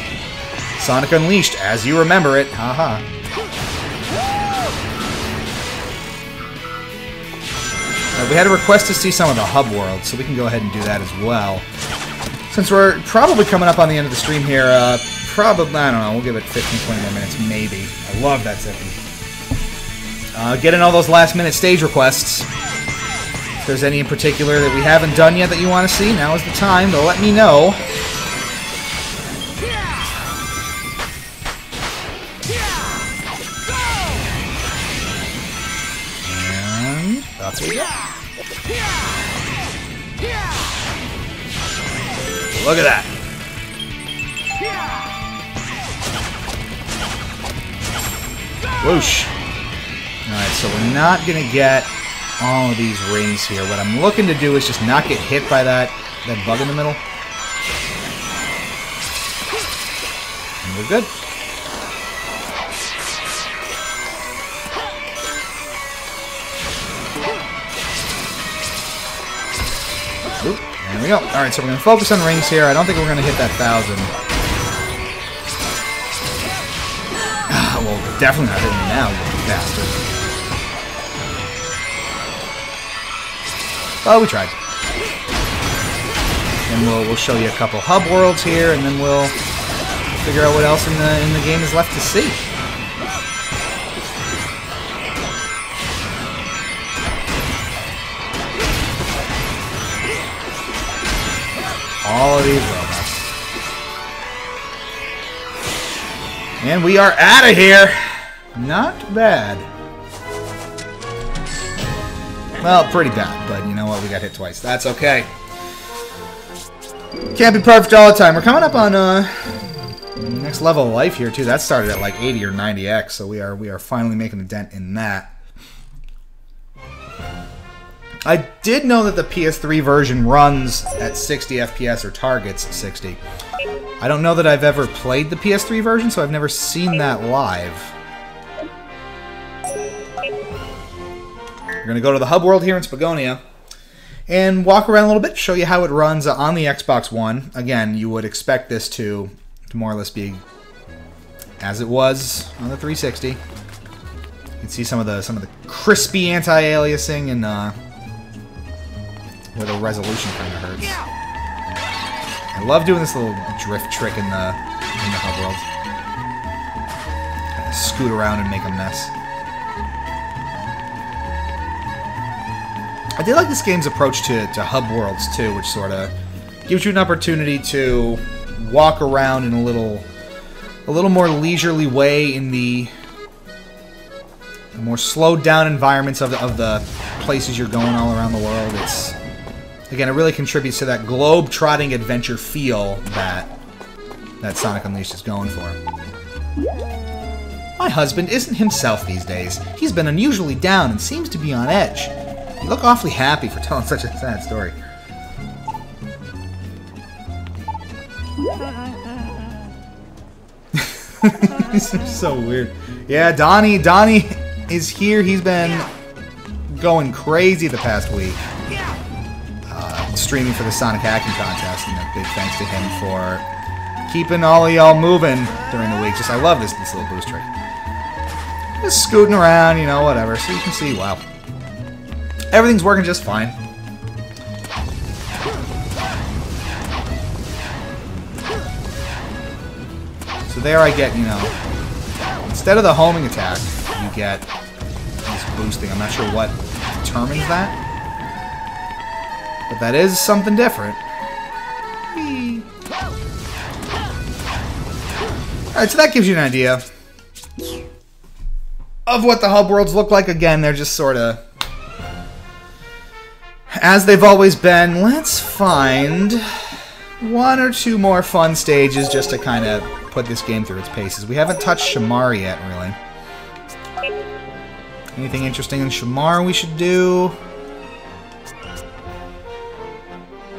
Sonic Unleashed as you remember it. Haha. We had a request to see some of the hub worlds, so we can go ahead and do that as well. Since we're probably coming up on the end of the stream here, probably, I don't know, we'll give it 15-20 more minutes, maybe. I love that setting. Getting all those last-minute stage requests. If there's any in particular that we haven't done yet that you want to see, now is the time to let me know. And up we go. Look at that. Whoosh. Alright, so we're not going to get all of these rings here. What I'm looking to do is just not get hit by that bug in the middle. And we're good. Oop, there we go. Alright, so we're going to focus on rings here. I don't think we're going to hit that 1,000. Well, definitely not hitting it now, you bastard. Oh, we tried. And we'll show you a couple hub worlds here, and then we'll figure out what else in the game is left to see. All of these robots. And we are out of here. Not bad. Well, pretty bad, but you know what? We got hit twice. That's okay. Can't be perfect all the time. We're coming up on next level of life here too. That started at like 80 or 90x, so we are finally making a dent in that. I did know that the PS3 version runs at 60 FPS or targets 60. I don't know that I've ever played the PS3 version, so I've never seen that live. We're going to go to the hub world here in Spagonia and walk around a little bit, show you how it runs on the Xbox One. Again, you would expect this to more or less be as it was on the 360. You can see some of the crispy anti-aliasing and where the resolution kind of hurts. I love doing this little drift trick in the hub world. Scoot around and make a mess. I did like this game's approach to hub worlds too, which sort of gives you an opportunity to walk around in a little more leisurely way in the more slowed down environments of the places you're going all around the world. Again, it really contributes to that globe-trotting adventure feel that Sonic Unleashed is going for. My husband isn't himself these days. He's been unusually down and seems to be on edge. You look awfully happy for telling such a sad story. This is so weird. Yeah, Donnie is here. He's been going crazy the past week. Streaming for the Sonic Hacking Contest, and a big thanks to him for keeping all of y'all moving during the week. I love this little boost trick. Just scooting around, you know, whatever. So you can see, wow. Everything's working just fine. So there I get, you know, instead of the homing attack, you get this boosting. I'm not sure what determines that. But that is something different. Whee. Alright, so that gives you an idea of what the hub worlds look like. Again, they're just sort of as they've always been. Let's find one or two more fun stages just to kind of put this game through its paces. We haven't touched Shamar yet, really. Anything interesting in Shamar we should do?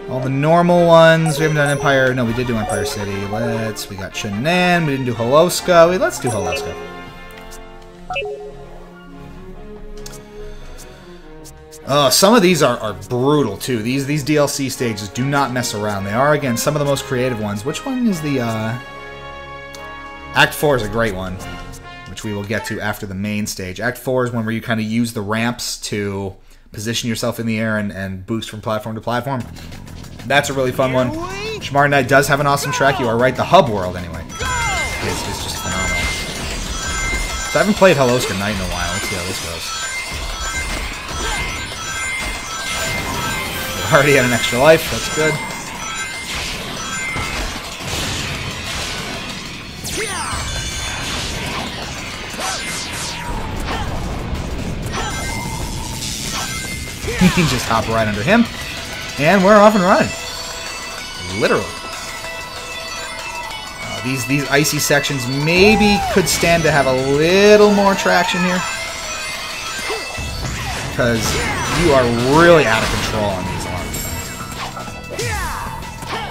All the normal ones. We haven't done Empire. No, we did do Empire City. We got Chenan. We didn't do Holoska. Let's do Holoska. Oh, some of these are brutal, too. These DLC stages do not mess around. They are, again, some of the most creative ones. Which one is the... Act 4 is a great one, which we will get to after the main stage. Act 4 is one where you kind of use the ramps to position yourself in the air and boost from platform to platform. That's a really fun one. Shamar Knight does have an awesome track. You are right, the hub world, anyway. It's just phenomenal. So I haven't played Holoska Knight in a while. Let's see how this goes. We're already at an extra life. That's good. You can just hop right under him. And we're off and running. Literally. These icy sections maybe could stand to have a little more traction here. Because you are really out of control on these a lot of times.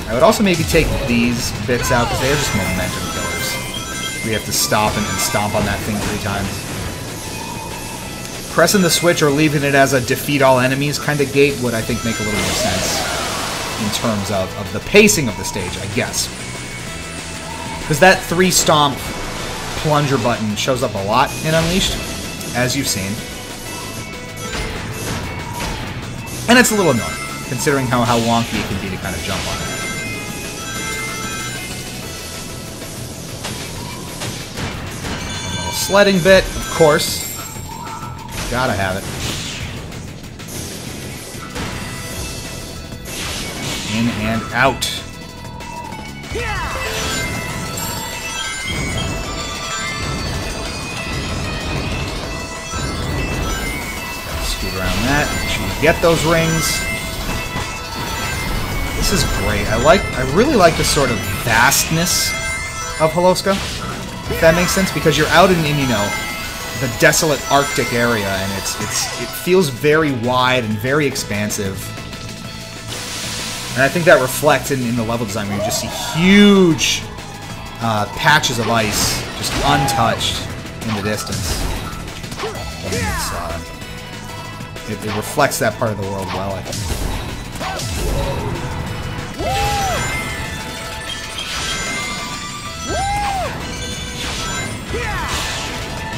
I would also maybe take these bits out because they are just momentum killers. We have to stop and stomp on that thing 3 times. Pressing the switch or leaving it as a defeat all enemies kind of gate would, I think, make a little more sense in terms of the pacing of the stage, I guess. Because that 3 stomp plunger button shows up a lot in Unleashed, as you've seen. And it's a little annoying, considering how wonky it can be to kind of jump on it. A little sledding bit, of course. Gotta have it. In and out. Scoot around that. Make sure you get those rings. This is great. I really like the sort of vastness of Holoska, if that makes sense, because you're out in you know, the desolate Arctic area, and it feels very wide and very expansive. And I think that reflects in the level design, where you just see huge patches of ice just untouched in the distance. And it reflects that part of the world well, I think.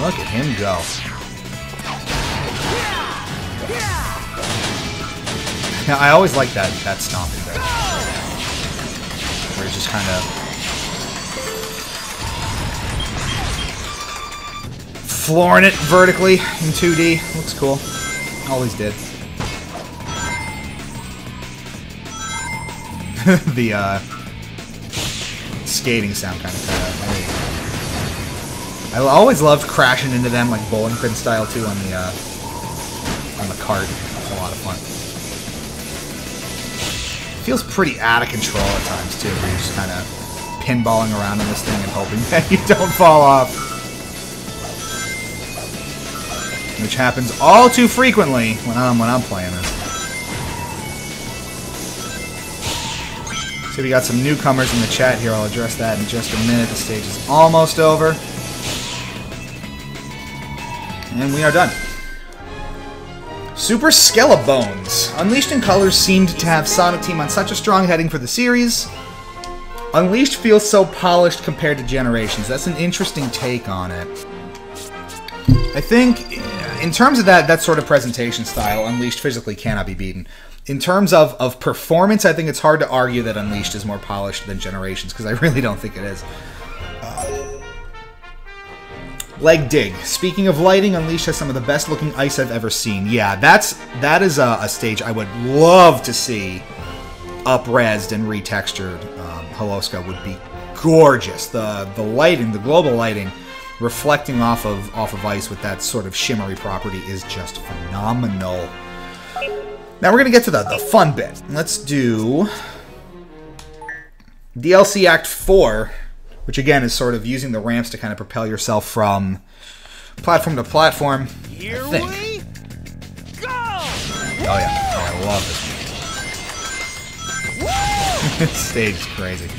Look at him go. Yeah, I always like that stomping there. Where he's just kind of flooring it vertically in 2D. Looks cool. Always did. The skating sound kind of. I always loved crashing into them like bowling pin style too on the cart. It's a lot of fun. Feels pretty out of control at times too, where you're just kind of pinballing around on this thing and hoping that you don't fall off. Which happens all too frequently when I'm playing this. So we got some newcomers in the chat here. I'll address that in just a minute. The stage is almost over. And we are done. Super Skelebanes. Unleashed in Colors seemed to have Sonic Team on such a strong heading for the series. Unleashed feels so polished compared to Generations. That's an interesting take on it. I think, in terms of that sort of presentation style, Unleashed physically cannot be beaten. In terms of performance, I think it's hard to argue that Unleashed is more polished than Generations, because I really don't think it is. Leg Dig. Speaking of lighting, Unleashed has some of the best looking ice I've ever seen. Yeah, that is a stage I would love to see up-resed and retextured. Holoska would be gorgeous. The lighting, the global lighting, reflecting off of ice with that sort of shimmery property is just phenomenal. Now we're gonna get to the fun bit. Let's do DLC Act 4. Which again is sort of using the ramps to kind of propel yourself from platform to platform. Here I think. we go! Oh yeah, I love this. This stage is crazy.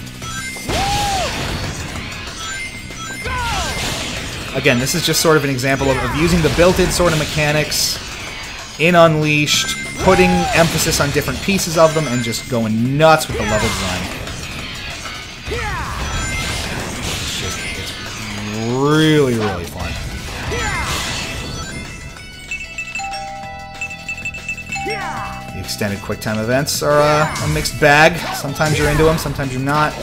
Again, this is just sort of an example of using the built-in sort of mechanics in Unleashed, putting emphasis on different pieces of them, and just going nuts with the level design. Really, really fun. The extended QuickTime events are a mixed bag. Sometimes you're into them, sometimes you're not.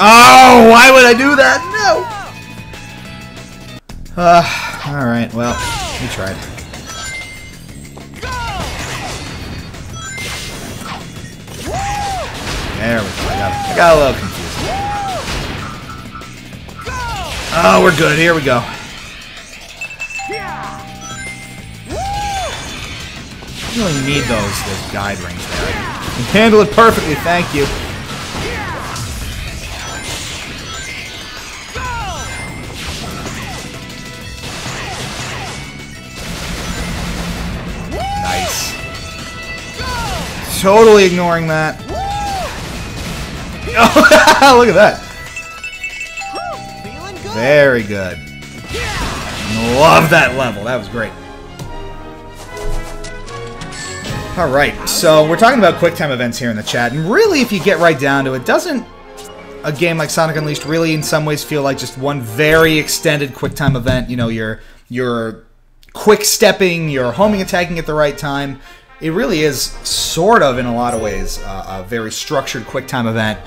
Oh, why would I do that? No! Alright, well, we tried. There we go. I got a little confused. Oh, we're good. Here we go. You really need those guide rings there. You handle it perfectly, thank you. Nice. Totally ignoring that. Oh, look at that. Very good. Love that level. That was great. Alright, so we're talking about QuickTime events here in the chat, and really, if you get right down to it, doesn't a game like Sonic Unleashed really in some ways feel like just one very extended QuickTime event? You know, you're quick-stepping, you're homing attacking at the right time. It really is sort of, in a lot of ways, a very structured QuickTime event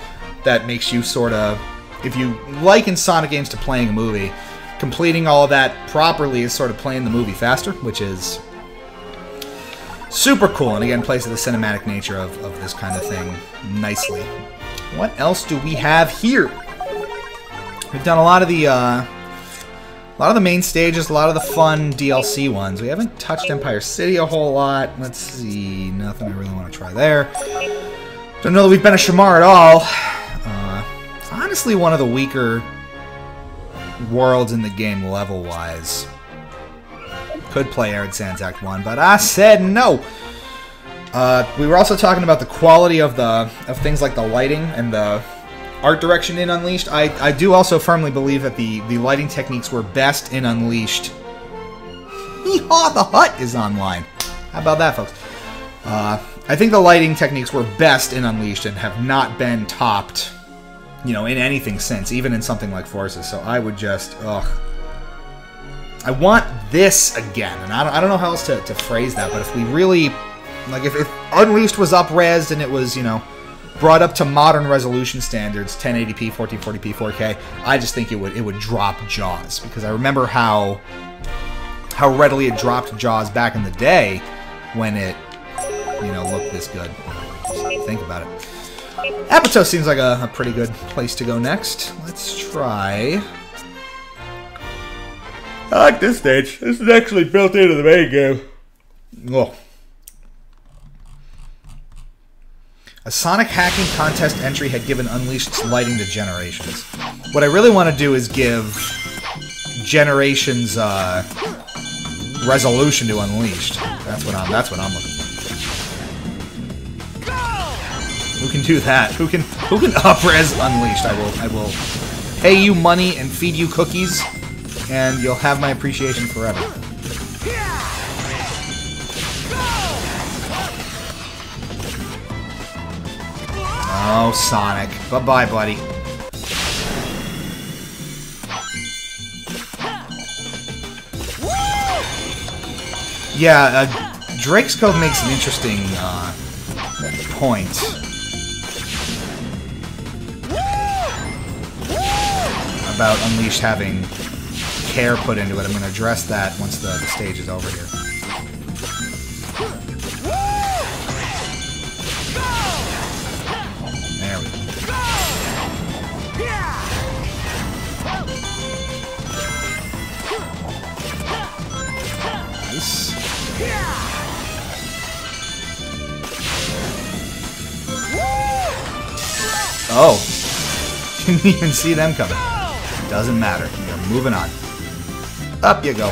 that makes you sort of, if you liken Sonic games to playing a movie, completing all of that properly is sort of playing the movie faster, which is super cool, and again, plays to the cinematic nature of this kind of thing nicely. What else do we have here? We've done a lot of the main stages, a lot of the fun DLC ones. We haven't touched Empire City a whole lot. Let's see, nothing I really want to try there. Don't know that we've been a Shamar at all. Honestly, one of the weaker worlds in the game level-wise. Could play Arid Sands Act 1, but I said no. We were also talking about the quality of things like the lighting and the art direction in Unleashed. I do also firmly believe that the lighting techniques were best in Unleashed. Yeehaw, the hut is online. How about that, folks? I think the lighting techniques were best in Unleashed and have not been topped, you know, in anything since, even in something like Forces. So I would just, I want this again, and I don't know how else to phrase that, but if we really, like, if Unleashed was up-resed and it was, you know, brought up to modern resolution standards, 1080p, 1440p, 4K, I just think it would drop Jaws, because I remember how readily it dropped Jaws back in the day when it, you know, looked this good. Just think about it. Apatow seems like a pretty good place to go next. Let's try. I like this stage. This is actually built into the main game. Oh. A Sonic hacking contest entry had given Unleashed lighting to Generations. What I really want to do is give Generations resolution to Unleashed. That's what I'm looking for. Who can do that? Who can up-res Unleashed? I will pay you money and feed you cookies, and you'll have my appreciation forever. Oh, Sonic. Bye-bye, buddy. Yeah, Drake's Cove makes an interesting point. About Unleashed having care put into it. I'm going to address that once the stage is over here. There we go. Nice. Oh. Didn't even see them coming. Doesn't matter. We are moving on. Up you go.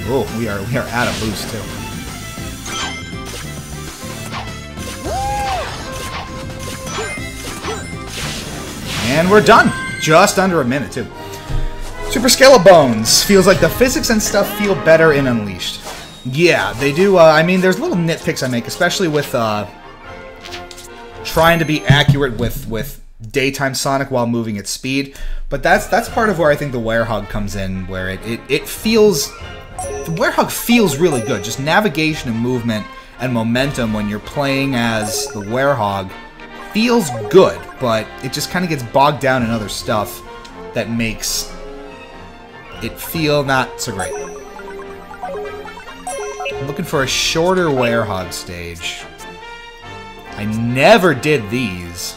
Oh, we are out of boost too. And we're done. Just under a minute too. Super Scalabones. Feels like the physics and stuff feel better in Unleashed. Yeah, they do. I mean, there's little nitpicks I make, especially with trying to be accurate with daytime Sonic while moving at speed. But that's part of where I think the Werehog comes in, where it feels... The Werehog feels really good. Just navigation and movement and momentum when you're playing as the Werehog feels good, but it just kind of gets bogged down in other stuff that makes it feel not so great. I'm looking for a shorter Werehog stage. I never did these.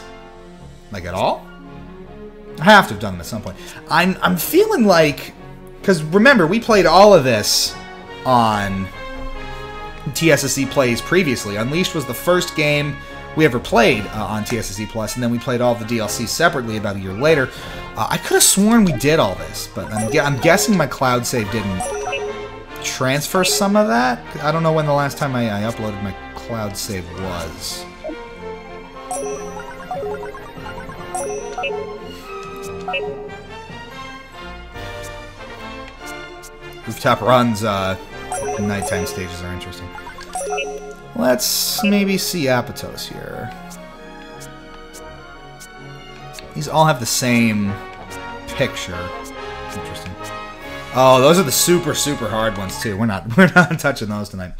Like, at all? I have to have done them at some point. I'm feeling like, because remember, we played all of this on TSSZ Plays previously. Unleashed was the first game we ever played on TSSZ Plus, and then we played all the DLC separately about a year later. I could have sworn we did all this, but I'm guessing my cloud save didn't transfer some of that. I don't know when the last time I uploaded my cloud save was. Rooftop runs, nighttime stages are interesting. Let's maybe see Apatos here. These all have the same picture. Interesting. Oh, those are the super, super hard ones too. We're not touching those tonight.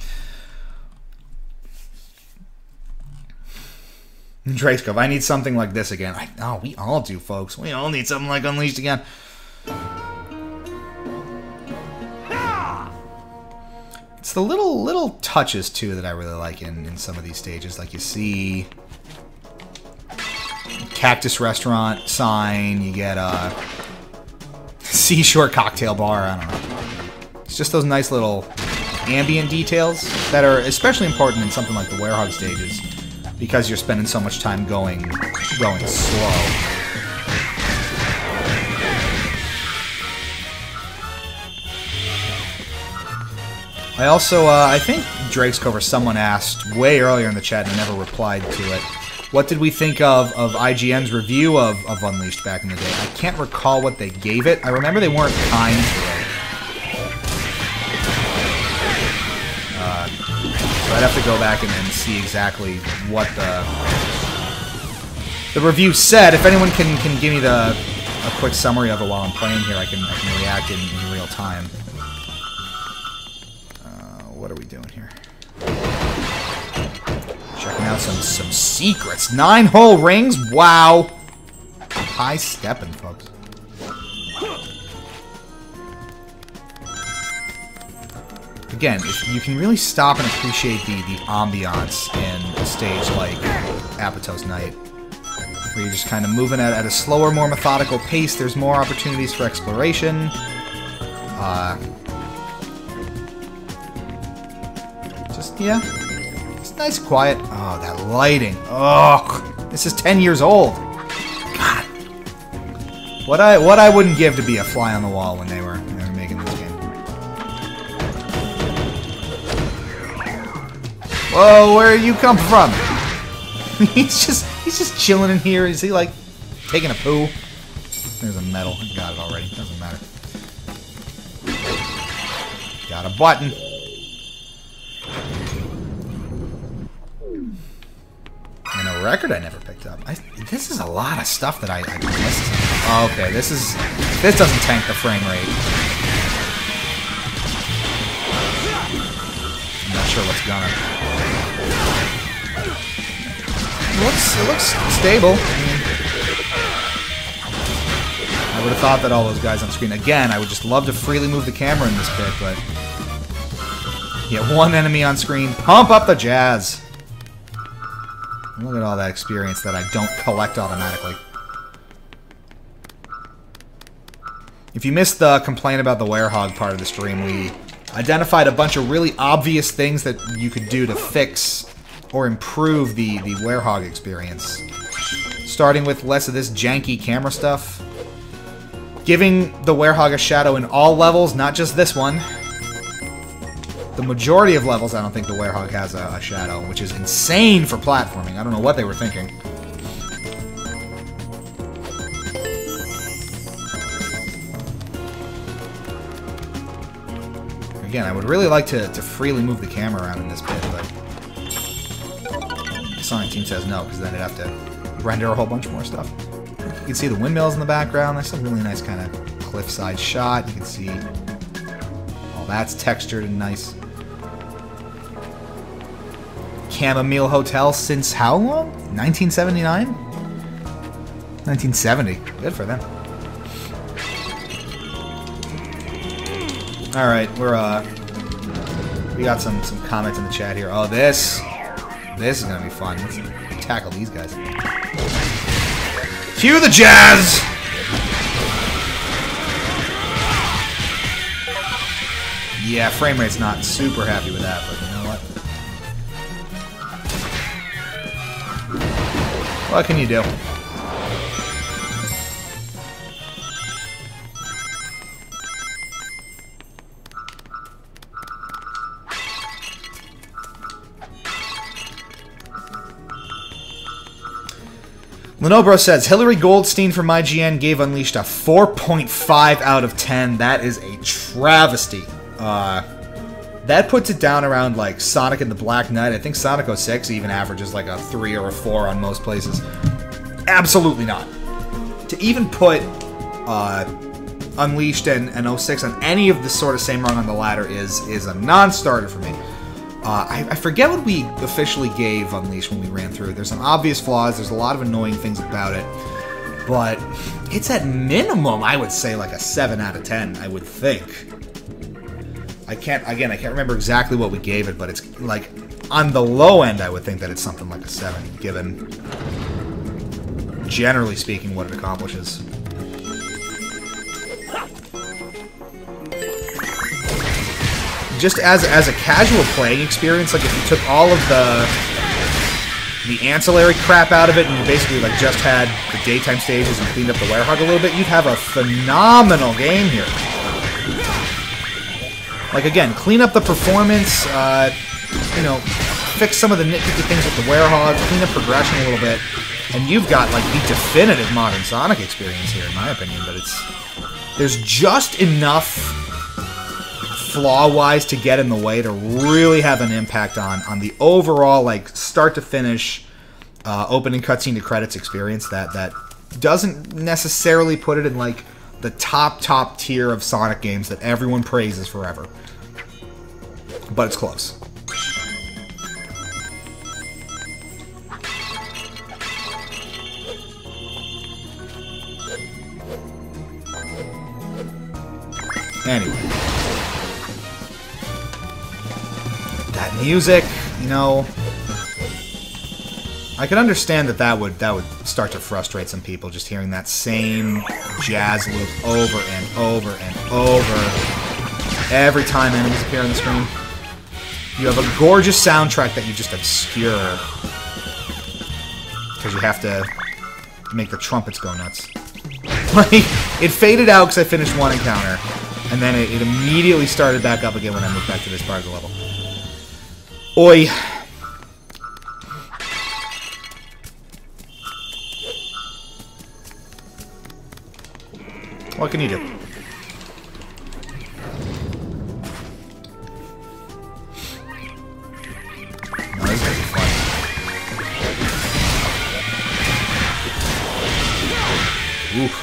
Drakeskov, I need something like this again. Oh, we all do, folks. We all need something like Unleashed again. It's the little touches too that I really like in some of these stages. Like you see Cactus Restaurant sign, you get a Seashore Cocktail Bar, I don't know. It's just those nice little ambient details that are especially important in something like the Werehog stages because you're spending so much time going slow. I also, I think Drakeskov or someone asked way earlier in the chat and I never replied to it. What did we think of IGN's review of Unleashed back in the day? I can't recall what they gave it. I remember they weren't kind to it. So I'd have to go back and see exactly what the review said. If anyone can give me a quick summary of it while I'm playing here, I can react in real time. What are we doing here? Checking out some secrets. 9-hole rings? Wow. High stepping, folks. Again, if you can really stop and appreciate the ambiance in a stage like Apatos Night, where you're just kind of moving at a slower, more methodical pace, there's more opportunities for exploration. Yeah, it's nice, quiet. Oh, that lighting. Oh, this is 10 years old. God, what I wouldn't give to be a fly on the wall when they were making this game. Whoa, where you come from? he's just chilling in here. Is he like taking a poo? There's a medal. I got it already. Doesn't matter. Got a button. And a record I never picked up. This is a lot of stuff that I missed. Oh, okay, this doesn't tank the frame rate. I'm not sure what's gonna. It looks stable. I would have thought that all those guys on screen. Again, I would just love to freely move the camera in this bit, but yeah, one enemy on screen. Pump up the jazz. Look at all that experience that I don't collect automatically. If you missed the complaint about the Werehog part of the stream, we identified a bunch of really obvious things that you could do to fix or improve the Werehog experience. Starting with less of this janky camera stuff. Giving the Werehog a shadow in all levels, not just this one. The majority of levels, I don't think the Werehog has a shadow, which is insane for platforming. I don't know what they were thinking. Again, I would really like to freely move the camera around in this bit, but the Sonic team says no, because then it'd have to render a whole bunch more stuff. You can see the windmills in the background. There's some really nice kind of cliffside shot. You can see all that's textured and nice. Chamomile Hotel since how long? 1979? 1970. Good for them. Alright, we got some comments in the chat here. Oh, this is gonna be fun. Let's tackle these guys. Cue the jazz! Yeah, frame rate's not super happy with that, but you know what? What can you do? Lenobro says, Hillary Goldstein from IGN gave Unleashed a 4.5 out of 10. That is a travesty. That puts it down around like Sonic and the Black Knight. I think Sonic 06 even averages like a 3 or a 4 on most places. Absolutely not. To even put Unleashed and 06 on any of the sort of same rung on the ladder is a non-starter for me. I forget what we officially gave Unleashed when we ran through. There's some obvious flaws. There's a lot of annoying things about it. But it's at minimum, I would say, like a 7 out of 10, I would think. I can't remember exactly what we gave it, but it's like, on the low end, I would think that it's something like a 7, given, generally speaking, what it accomplishes. Just as a casual playing experience, like if you took all of the ancillary crap out of it and you basically like just had the daytime stages and cleaned up the Werehog a little bit, you'd have a phenomenal game here. Like again, clean up the performance, you know, fix some of the nitpicky things with the Werehog, clean up progression a little bit, and you've got like the definitive modern Sonic experience here, in my opinion. But there's just enough flaw-wise to get in the way to really have an impact on the overall, like, start-to-finish opening cutscene to credits experience that doesn't necessarily put it in, like, the top tier of Sonic games that everyone praises forever. But it's close. Anyway. That music, you know, I can understand that would start to frustrate some people, just hearing that same jazz loop over and over and over every time enemies appear on the screen. You have a gorgeous soundtrack that you just obscure because you have to make the trumpets go nuts. Like, it faded out because I finished one encounter, and then it immediately started back up again when I moved back to this part of the level. Oi. What can you do? No, this is gonna be fun. Oof.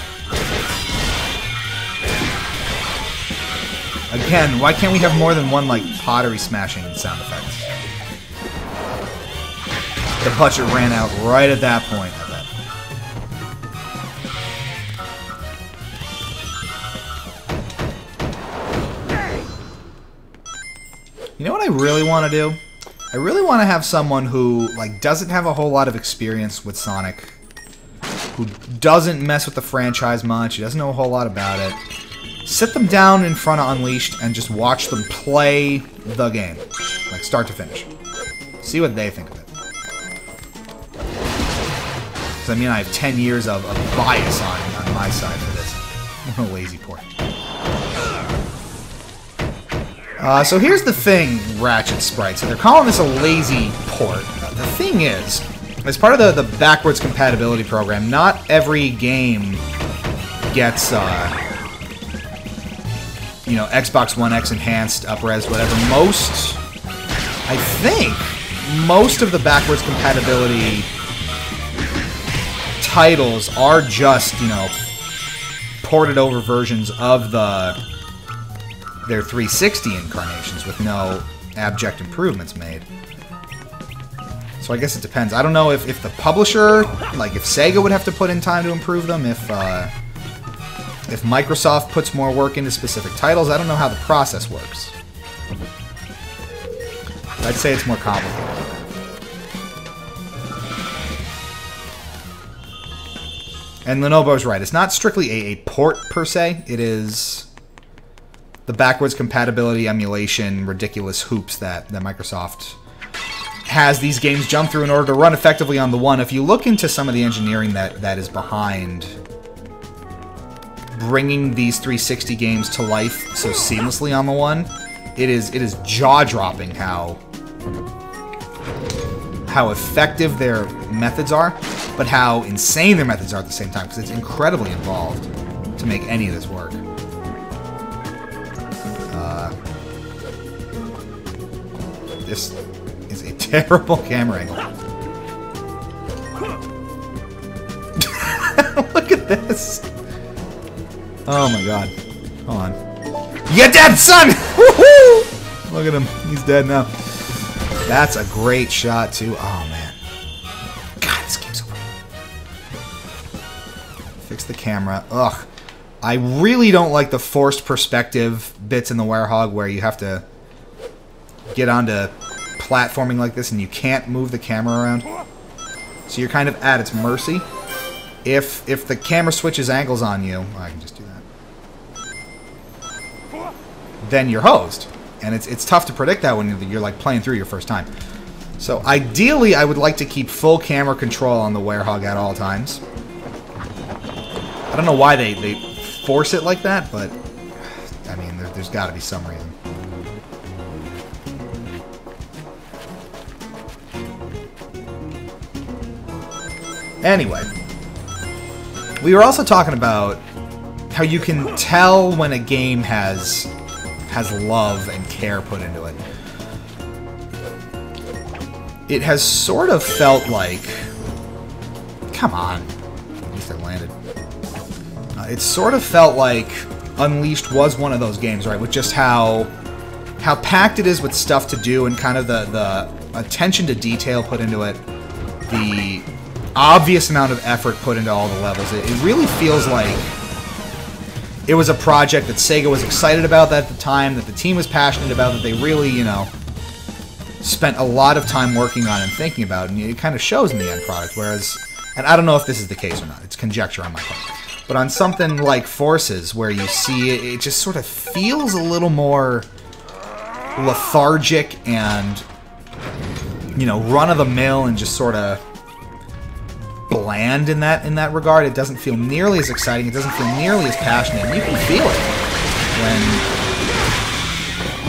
Again, why can't we have more than one, like, pottery smashing sound effects? The budget ran out right at that point, I bet. You know what I really want to do? I really want to have someone who, like, doesn't have a whole lot of experience with Sonic, who doesn't mess with the franchise much, he doesn't know a whole lot about it. Sit them down in front of Unleashed and just watch them play the game, like start to finish. See what they think of it. I mean, I have 10 years of bias on my side for this. What a lazy port. So here's the thing, Ratchet Sprite. So they're calling this a lazy port. The thing is, as part of the backwards compatibility program, not every game gets, you know, Xbox One X enhanced, up-res, whatever. I think, most of the backwards compatibility titles are just, you know, ported over versions of their 360 incarnations with no abject improvements made. So I guess it depends. I don't know if the publisher, like if Sega would have to put in time to improve them, if Microsoft puts more work into specific titles. I don't know how the process works. I'd say it's more complicated. And Lenovo's right. It's not strictly a port, per se. It is the backwards compatibility, emulation, ridiculous hoops that Microsoft has these games jump through in order to run effectively on the One. If you look into some of the engineering that is behind bringing these 360 games to life so seamlessly on the One, it is jaw-dropping how effective their methods are, but how insane their methods are at the same time, because it's incredibly involved to make any of this work. This is a terrible camera angle. Look at this. Oh my god. Hold on. You're dead, son! Woohoo! Look at him. He's dead now. That's a great shot, too. Oh, man. God, this game's over. Fix the camera. Ugh. I really don't like the forced perspective bits in the Werehog where you have to get onto platforming like this and you can't move the camera around. So you're kind of at its mercy. If the camera switches angles on you, well, I can just do that. Then you're hosed. And it's tough to predict that when you're like playing through your first time. So ideally, I would like to keep full camera control on the Werehog at all times. I don't know why they force it like that, but I mean, there's got to be some reason. Anyway, we were also talking about how you can tell when a game has love and care put into it. It has sort of felt like... Come on. At least I landed. It sort of felt like Unleashed was one of those games, right? With just how packed it is with stuff to do and kind of the attention to detail put into it. The obvious amount of effort put into all the levels. It really feels like it was a project that SEGA was excited about at the time, that the team was passionate about, that they really, you know, spent a lot of time working on and thinking about, and it kind of shows in the end product. Whereas, and I don't know if this is the case or not, it's conjecture on my part, but on something like Forces, where you see it, it just sort of feels a little more lethargic and, you know, run-of-the-mill and just sort of bland in that regard. It doesn't feel nearly as exciting. It doesn't feel nearly as passionate. And you can feel it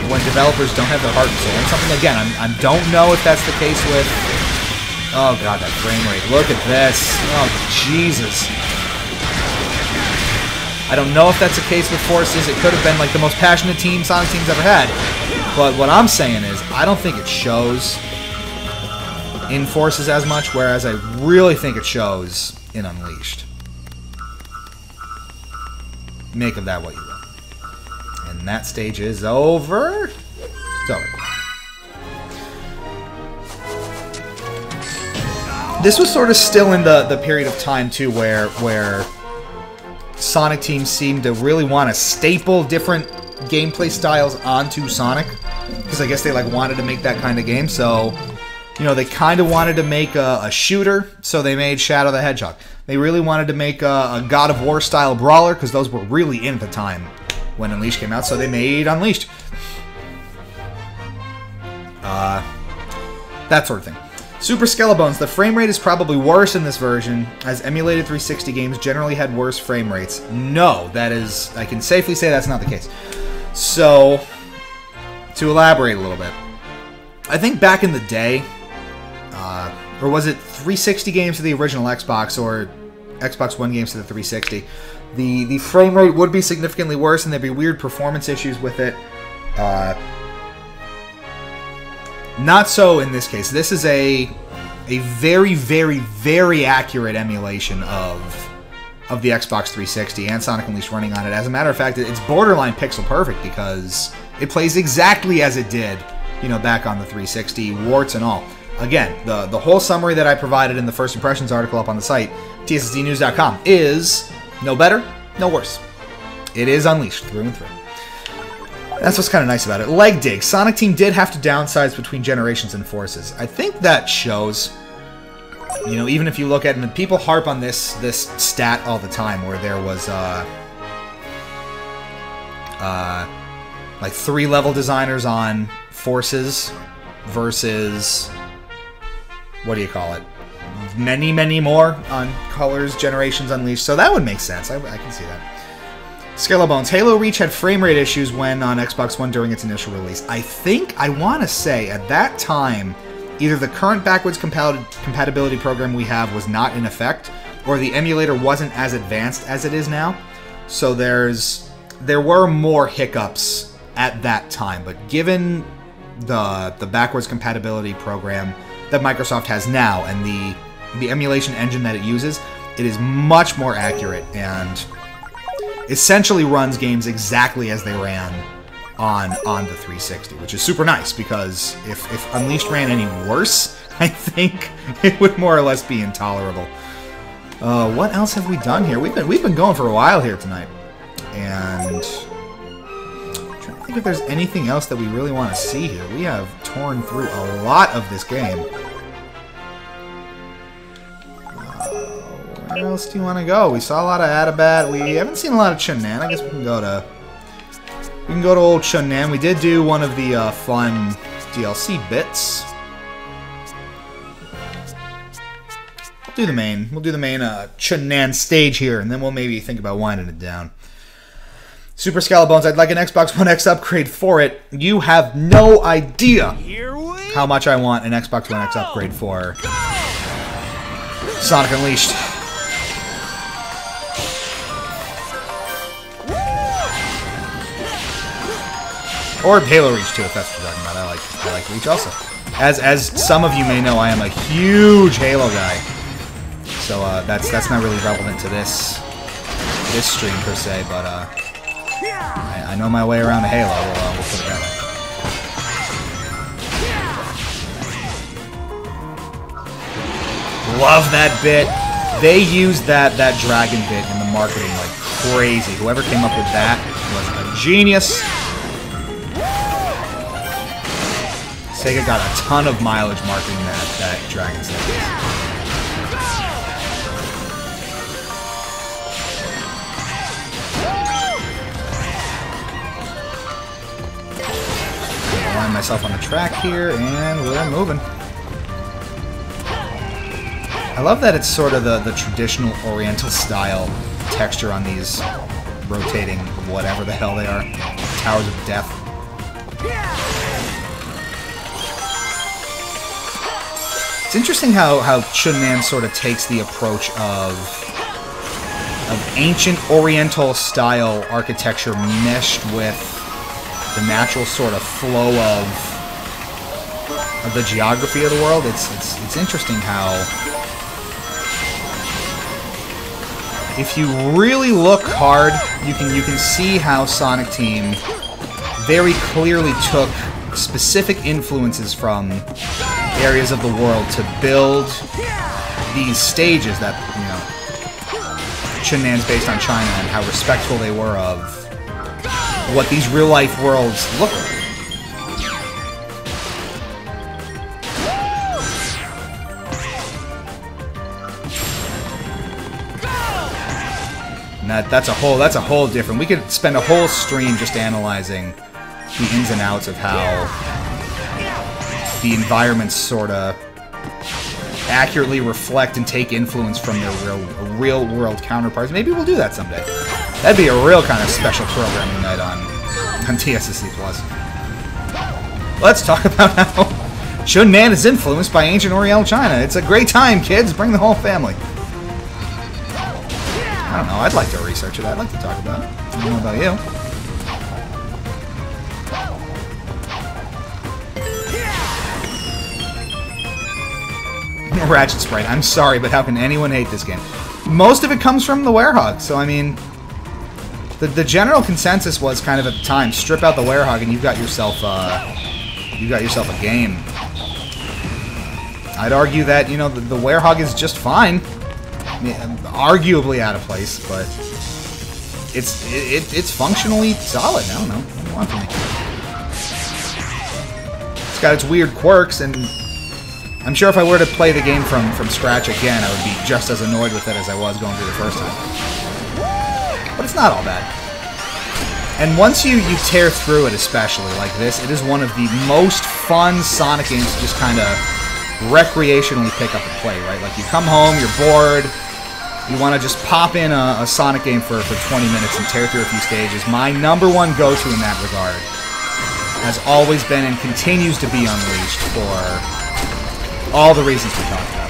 when developers don't have their heart and soul. And something, again, I don't know if that's the case with... Oh god, that frame rate. Look at this. Oh Jesus. I don't know if that's the case with Forces. It could have been like the most passionate team Sonic team's ever had. But what I'm saying is, I don't think it shows in Forces as much, whereas I really think it shows in Unleashed. Make of that what you will. And that stage is over. It's over. This was sort of still in the period of time, too, where Sonic teams seemed to really want to staple different gameplay styles onto Sonic. Because I guess they like wanted to make that kind of game, so... You know, they kind of wanted to make a shooter, so they made Shadow the Hedgehog. They really wanted to make a God of War style brawler, because those were really in at the time when Unleashed came out, so they made Unleashed. That sort of thing. Super Skelebones. The frame rate is probably worse in this version, as emulated 360 games generally had worse frame rates. No, that is... I can safely say that's not the case. So, to elaborate a little bit. I think back in the day... or was it 360 games to the original Xbox, or Xbox One games to the 360? The frame rate would be significantly worse, and there'd be weird performance issues with it. Not so in this case. This is a very, very, very accurate emulation of the Xbox 360 and Sonic Unleashed running on it. As a matter of fact, it's borderline pixel perfect because it plays exactly as it did, you know, back on the 360, warts and all. Again, the whole summary that I provided in the First Impressions article up on the site, TSSZnews.com, is no better, no worse. It is Unleashed through and through. That's what's kind of nice about it. Leg dig. Sonic Team did have to downsize between generations and Forces. I think that shows, you know, even if you look at it, and people harp on this stat all the time, where there was, like 3 level designers on Forces versus, what do you call it? Many, many more on Colors, Generations Unleashed. So that would make sense. I can see that. Scalebones. Halo Reach had frame rate issues when on Xbox One during its initial release. I want to say at that time, either the current backwards compatibility program we have was not in effect, or the emulator wasn't as advanced as it is now. So there were more hiccups at that time. But given the backwards compatibility program that Microsoft has now and the emulation engine that it uses, it is much more accurate and essentially runs games exactly as they ran on the 360, which is super nice, because if Unleashed ran any worse, I think it would more or less be intolerable. What else have we done here? We've been going for a while here tonight, and I'm trying to think if there's anything else that we really want to see here. We have torn through a lot of this game. Where else do you want to go? We saw a lot of Atabat. We haven't seen a lot of Chunnan. I guess we can go to old Chunnan. We did do one of the fun DLC bits. We'll do the main Chunnan stage here, and then we'll maybe think about winding it down. Super Scalabones, I'd like an Xbox One X upgrade for it. You have no idea how much I want an Xbox One X upgrade for Sonic Unleashed. Or Halo Reach too, if that's what you're talking about. I like Reach also. As some of you may know, I am a huge Halo guy. So that's not really relevant to this stream per se, but I know my way around a Halo. We'll put it that way. Love that bit. They used that dragon bit in the marketing like crazy. Whoever came up with that was a genius. SEGA got a ton of mileage marketing that dragon set. I'll line myself on the track here, and we're moving. I love that it's sort of the traditional Oriental style texture on these rotating whatever the hell they are. Towers of Death. It's interesting how Chunnan sort of takes the approach of ancient Oriental style architecture meshed with the natural sort of flow of the geography of the world. It's interesting how, if you really look hard, you can see how Sonic Team very clearly took specific influences from areas of the world to build these stages that, you know, Chunnan's based on China, and how respectful they were of what these real-life worlds look like. And that's a whole different. We could spend a whole stream just analyzing the ins and outs of how the environments sort of accurately reflect and take influence from their real-world counterparts. Maybe we'll do that someday. That'd be a real kind of special programming night on TSSZ Plus. Let's talk about how Chunnan is influenced by ancient Oriental China. It's a great time, kids. Bring the whole family. I don't know. I'd like to research it. I'd like to talk about it. I don't know about you. Ratchet Sprite. I'm sorry, but how can anyone hate this game? Most of it comes from the Werehog, so I mean, the general consensus was kind of at the time, strip out the Werehog and you've got yourself a game. I'd argue that, you know, the Werehog is just fine. I mean, arguably out of place, but it's functionally solid. I don't know. What do you want from me? It's got its weird quirks, and I'm sure if I were to play the game from scratch again, I would be just as annoyed with it as I was going through the first time. But it's not all bad. And once you tear through it, especially like this, it is one of the most fun Sonic games to just kind of recreationally pick up and play, right? Like you come home, you're bored, you want to just pop in a Sonic game for 20 minutes and tear through a few stages. My number one go-to in that regard has always been and continues to be Unleashed for all the reasons we talked about.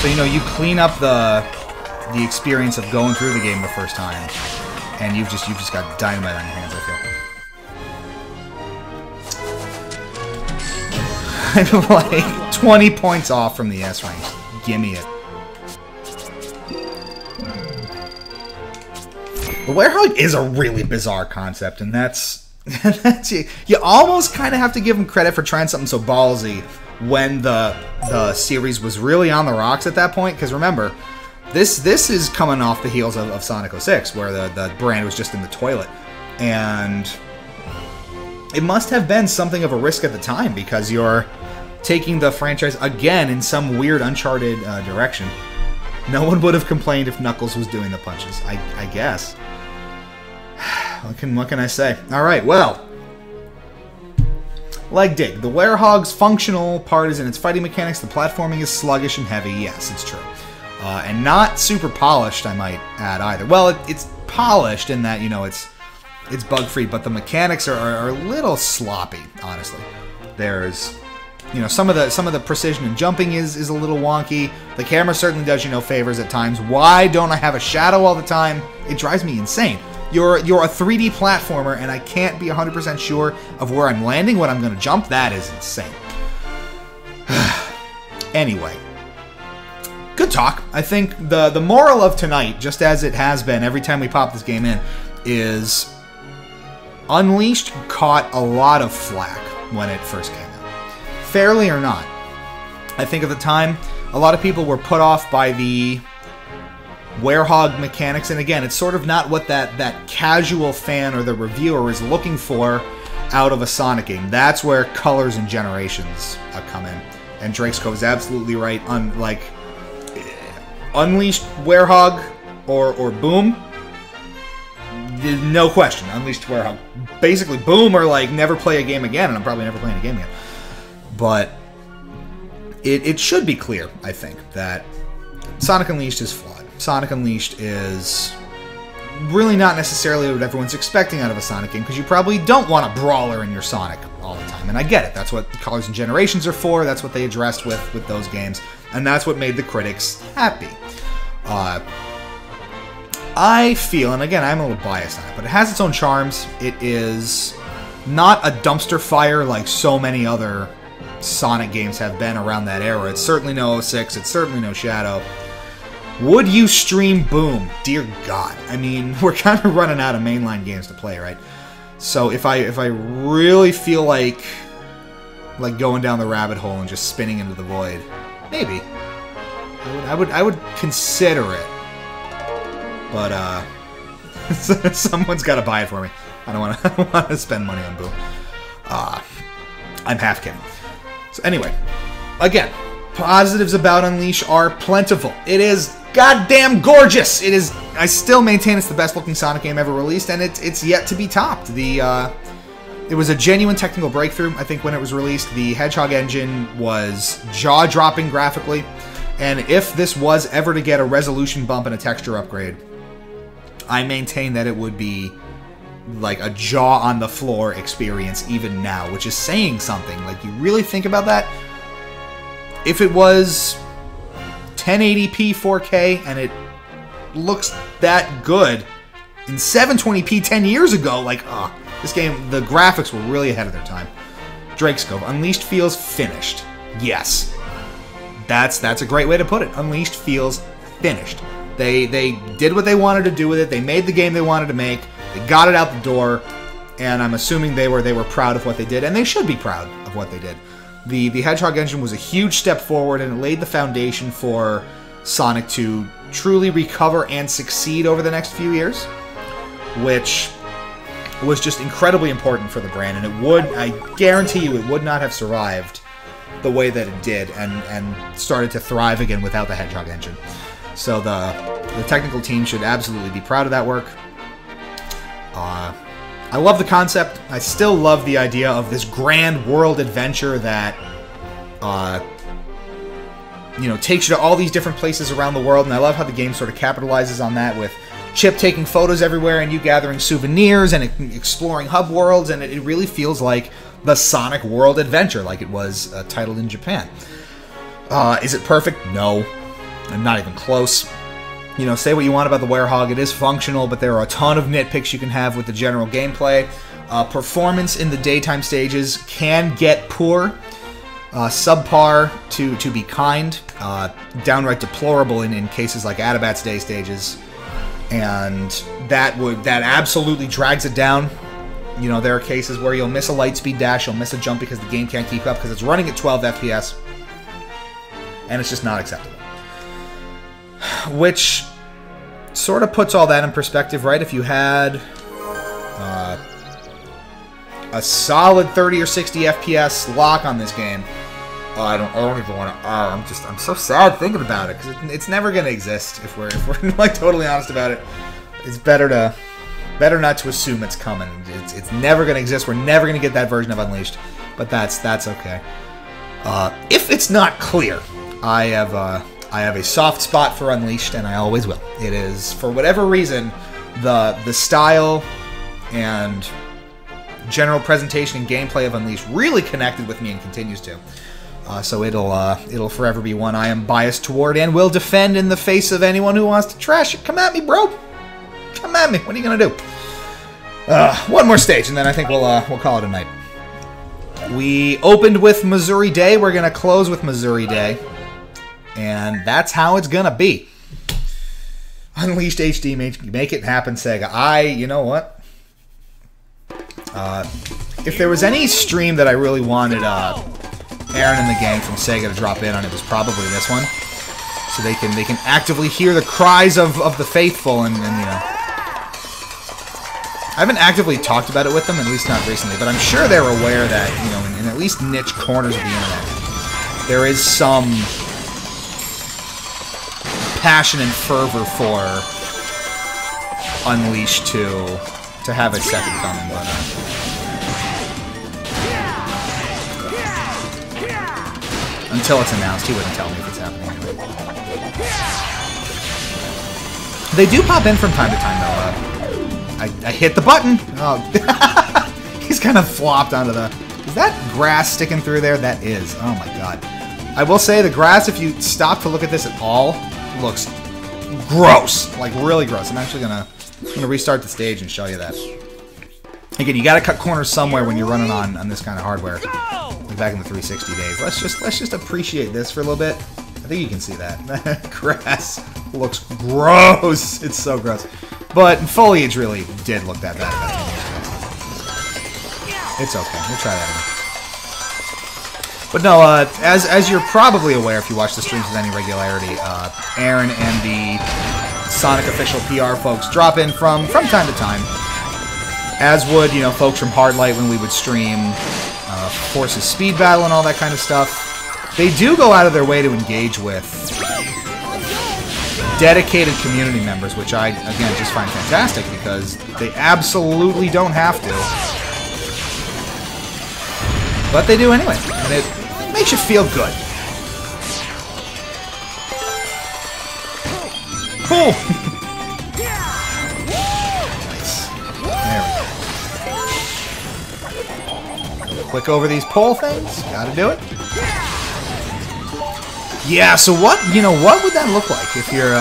So, you know, you clean up the experience of going through the game the first time, and you've just got dynamite on your hands, I feel. I'm like 20 points off from the S rank. Gimme it. The Werehog is a really bizarre concept, and that's you almost kind of have to give him credit for trying something so ballsy when the series was really on the rocks at that point. Because remember, this is coming off the heels of Sonic 06, where the brand was just in the toilet, and it must have been something of a risk at the time because you're taking the franchise again in some weird Uncharted direction. No one would have complained if Knuckles was doing the punches, I guess. What can I say? All right, well. Leg dig. The Werehog's functional part is in its fighting mechanics. The platforming is sluggish and heavy. Yes, it's true. And not super polished, I might add, either. Well, it's polished in that, you know, it's bug-free, but the mechanics are a little sloppy, honestly. There's, you know, some of the precision in jumping is a little wonky. The camera certainly does you no favors at times. Why don't I have a shadow all the time? It drives me insane. You're a 3D platformer, and I can't be 100% sure of where I'm landing when I'm going to jump. That is insane. Anyway, good talk. I think the moral of tonight, just as it has been every time we pop this game in, is Unleashed caught a lot of flack when it first came out. Fairly or not. I think at the time, a lot of people were put off by the Werehog mechanics, and again, it's sort of not what that casual fan or the reviewer is looking for out of a Sonic game. That's where colors and generations come in. And Drake's Cove is absolutely right. Like Unleashed Werehog or Boom, no question. Unleashed Werehog, basically Boom or like never play a game again, and I'm probably never playing a game again. But it should be clear, I think, that Sonic Unleashed is flawed. Sonic Unleashed is really not necessarily what everyone's expecting out of a Sonic game, because you probably don't want a brawler in your Sonic all the time. And I get it. That's what Colors and Generations are for. That's what they addressed with those games. And that's what made the critics happy. I feel, and again, I'm a little biased on it, but it has its own charms. It is not a dumpster fire like so many other Sonic games have been around that era. It's certainly no 06. It's certainly no Shadow. Would you stream Boom? Dear God. I mean, we're kind of running out of mainline games to play, right? So if I really feel like going down the rabbit hole and just spinning into the void, maybe. I would consider it. But someone's got to buy it for me. I don't want to spend money on Boom. I'm half kidding. So anyway, again, positives about Unleash are plentiful. It is goddamn gorgeous. It is. I still maintain it's the best looking Sonic game ever released, and it's yet to be topped. It was a genuine technical breakthrough. I think when it was released, the Hedgehog engine was jaw-dropping graphically, and if this was ever to get a resolution bump and a texture upgrade, I maintain that it would be like a jaw-on-the-floor experience even now, which is saying something. Like, you really think about that? If it was 1080p 4K and it looks that good in 720p 10 years ago, like, this game, the graphics were really ahead of their time. Drake's Cove. Unleashed feels finished. Yes. That's a great way to put it. Unleashed feels finished. They did what they wanted to do with it. They made the game they wanted to make. They got it out the door, and I'm assuming they were proud of what they did, and they should be proud of what they did. The Hedgehog engine was a huge step forward, and it laid the foundation for Sonic to truly recover and succeed over the next few years, which was just incredibly important for the brand, and it would, I guarantee you, it would not have survived the way that it did and started to thrive again without the Hedgehog engine. So the technical team should absolutely be proud of that work. I love the concept. I still love the idea of this grand world adventure that, you know, takes you to all these different places around the world, and I love how the game sort of capitalizes on that with Chip taking photos everywhere and you gathering souvenirs and exploring hub worlds, and it really feels like the Sonic World Adventure, like it was titled in Japan. Is it perfect? No. I'm not even close. You know, say what you want about the Werehog, it is functional, but there are a ton of nitpicks you can have with the general gameplay. Performance in the daytime stages can get poor, subpar to be kind, downright deplorable in cases like Atabat's Day stages, and that absolutely drags it down. You know, there are cases where you'll miss a lightspeed dash, you'll miss a jump because the game can't keep up because it's running at 12 FPS, and it's just not acceptable. Which sort of puts all that in perspective, right? If you had a solid 30 or 60 FPS lock on this game, I don't even want to. I'm so sad thinking about it because it's never going to exist. If we're like totally honest about it, it's better not to assume it's coming. It's never going to exist. We're never going to get that version of Unleashed, but that's okay. If it's not clear, I have a soft spot for Unleashed, and I always will. It is, for whatever reason, the style and general presentation and gameplay of Unleashed really connected with me and continues to. So it'll forever be one I am biased toward and will defend in the face of anyone who wants to trash it. Come at me, bro. Come at me. What are you gonna do? One more stage, and then I think we'll call it a night. We opened with Missouri Day. We're gonna close with Missouri Day. And that's how it's gonna be. Unleashed HD, make it happen, Sega. You know what? If there was any stream that I really wanted Aaron and the gang from Sega to drop in on, it was probably this one. So they can actively hear the cries of the faithful, and you know. I haven't actively talked about it with them, at least not recently, but I'm sure they're aware that, you know, in at least niche corners of the internet, there is some passion and fervor for Unleashed to have its second coming, but until it's announced, he wouldn't tell me if it's happening anyway. They do pop in from time to time, though. I hit the button. Oh, he's kind of flopped onto the. Is that grass sticking through there? That is. Oh my god. I will say the grass, if you stop to look at this at all, looks gross, like really gross. I'm actually gonna restart the stage and show you that. Again, you gotta cut corners somewhere when you're running on this kind of hardware. Like back in the 360 days. Let's just appreciate this for a little bit. I think you can see that. Grass looks gross. It's so gross. But foliage really did look that bad about 10 years ago. It's okay. We'll try that again. But no, as you're probably aware if you watch the streams with any regularity, Aaron and the Sonic official PR folks drop in from time to time, as would, you know, folks from Hardlight when we would stream Forces Speed Battle and all that kind of stuff. They do go out of their way to engage with dedicated community members, which I, again, just find fantastic because they absolutely don't have to. But they do anyway, and it makes you feel good. Cool! Nice. There we go. Click over these pole things. Gotta do it. Yeah, so what would that look like if you're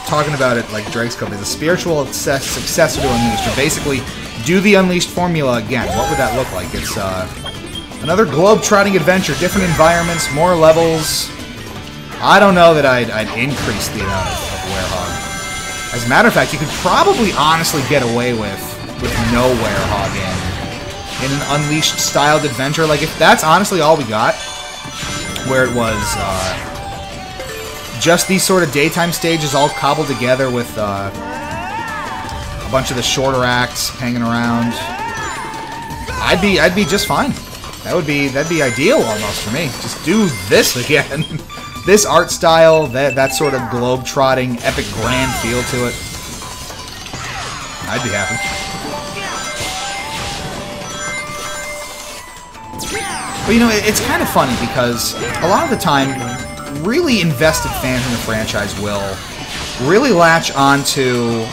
talking about it like Drake's Company, the spiritual successor to Unleashed, or basically do the Unleashed formula again? What would that look like? It's another globe-trotting adventure, different environments, more levels. I don't know that I'd increase the amount of Werehog. As a matter of fact, you could probably honestly get away with no Werehog in an Unleashed-styled adventure. Like, if that's honestly all we got, where it was just these sort of daytime stages all cobbled together with a bunch of the shorter acts hanging around, I'd be just fine. That'd be ideal almost for me. Just do this again. This art style, that sort of globe-trotting, epic grand feel to it, I'd be happy. But you know, it's kind of funny because a lot of the time, really invested fans in the franchise will really latch onto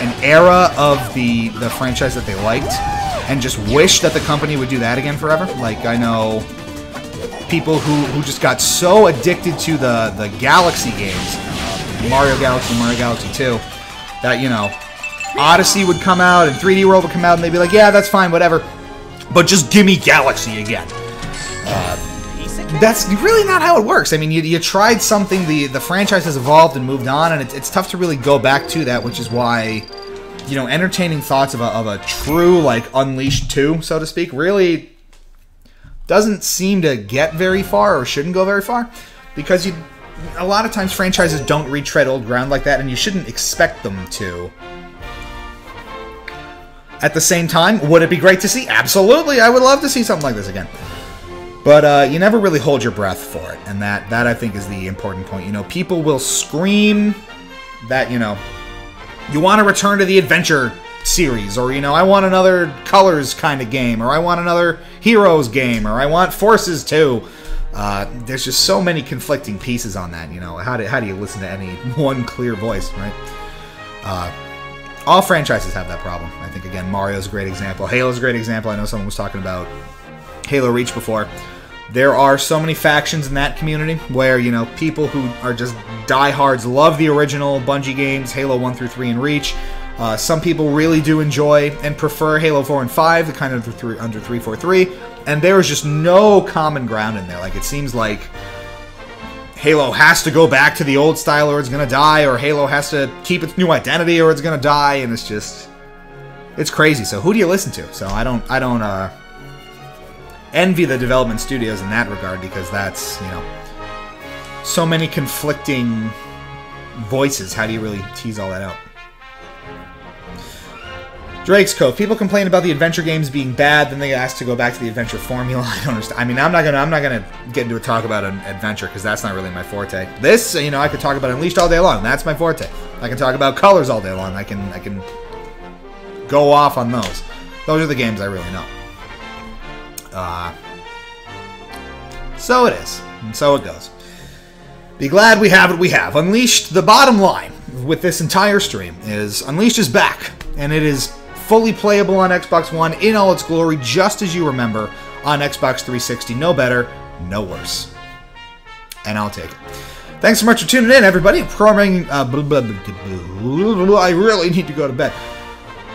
an era of the franchise that they liked and just wish that the company would do that again forever. Like, I know people who just got so addicted to the Galaxy games, Mario Galaxy, Mario Galaxy 2, that, you know, Odyssey would come out and 3D World would come out and they'd be like, yeah, that's fine, whatever, but just give me Galaxy again. That's really not how it works. I mean, you tried something, the franchise has evolved and moved on, and it's tough to really go back to that, which is why, you know, entertaining thoughts of a true, like, Unleashed 2, so to speak, really doesn't seem to get very far, or shouldn't go very far, because a lot of times franchises don't retread old ground like that, and you shouldn't expect them to. At the same time, would it be great to see? Absolutely, I would love to see something like this again. But you never really hold your breath for it, and that I think is the important point. You know, people will scream that, you know, you want to return to the adventure series, or, you know, I want another Colors kind of game, or I want another Heroes game, or I want Forces 2. There's just so many conflicting pieces on that, you know. How do you listen to any one clear voice, right? All franchises have that problem. I think, again, Mario's a great example. Halo's a great example. I know someone was talking about Halo Reach before. There are so many factions in that community where, you know, people who are just diehards love the original Bungie games, Halo 1 through 3 and Reach. Some people really do enjoy and prefer Halo 4 and 5, the kind of under 343, and there is just no common ground in there. Like, it seems like Halo has to go back to the old style or it's gonna die, or Halo has to keep its new identity or it's gonna die, and it's just, it's crazy. So who do you listen to? So I don't envy the development studios in that regard, because that's, you know, so many conflicting voices. How do you really tease all that out? Drake's Cove. People complain about the adventure games being bad, then they get asked to go back to the adventure formula. I don't understand. I mean, I'm not gonna get into a talk about an adventure, because that's not really my forte. This, you know, I could talk about Unleashed all day long. That's my forte. I can talk about Colors all day long. I can go off on those. Those are the games I really know. So it is, and so it goes. Be glad we have what we have. Unleashed, the bottom line with this entire stream is Unleashed is back, and it is fully playable on Xbox One in all its glory, just as you remember on Xbox 360. No better, no worse. And I'll take it. Thanks so much for tuning in, everybody. Programming, I really need to go to bed.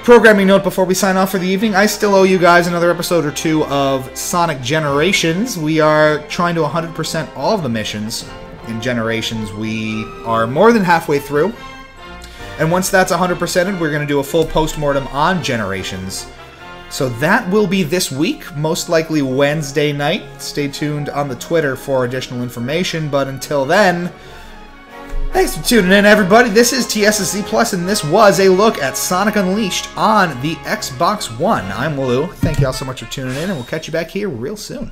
Programming note before we sign off for the evening. I still owe you guys another episode or two of Sonic Generations. We are trying to 100% all of the missions in Generations. We are more than halfway through. And once that's 100%ed, we're going to do a full post-mortem on Generations. So that will be this week, most likely Wednesday night. Stay tuned on the Twitter for additional information. But until then, thanks for tuning in, everybody. This is TSSZ Plus, and this was a look at Sonic Unleashed on the Xbox One. I'm Lou. Thank you all so much for tuning in, and we'll catch you back here real soon.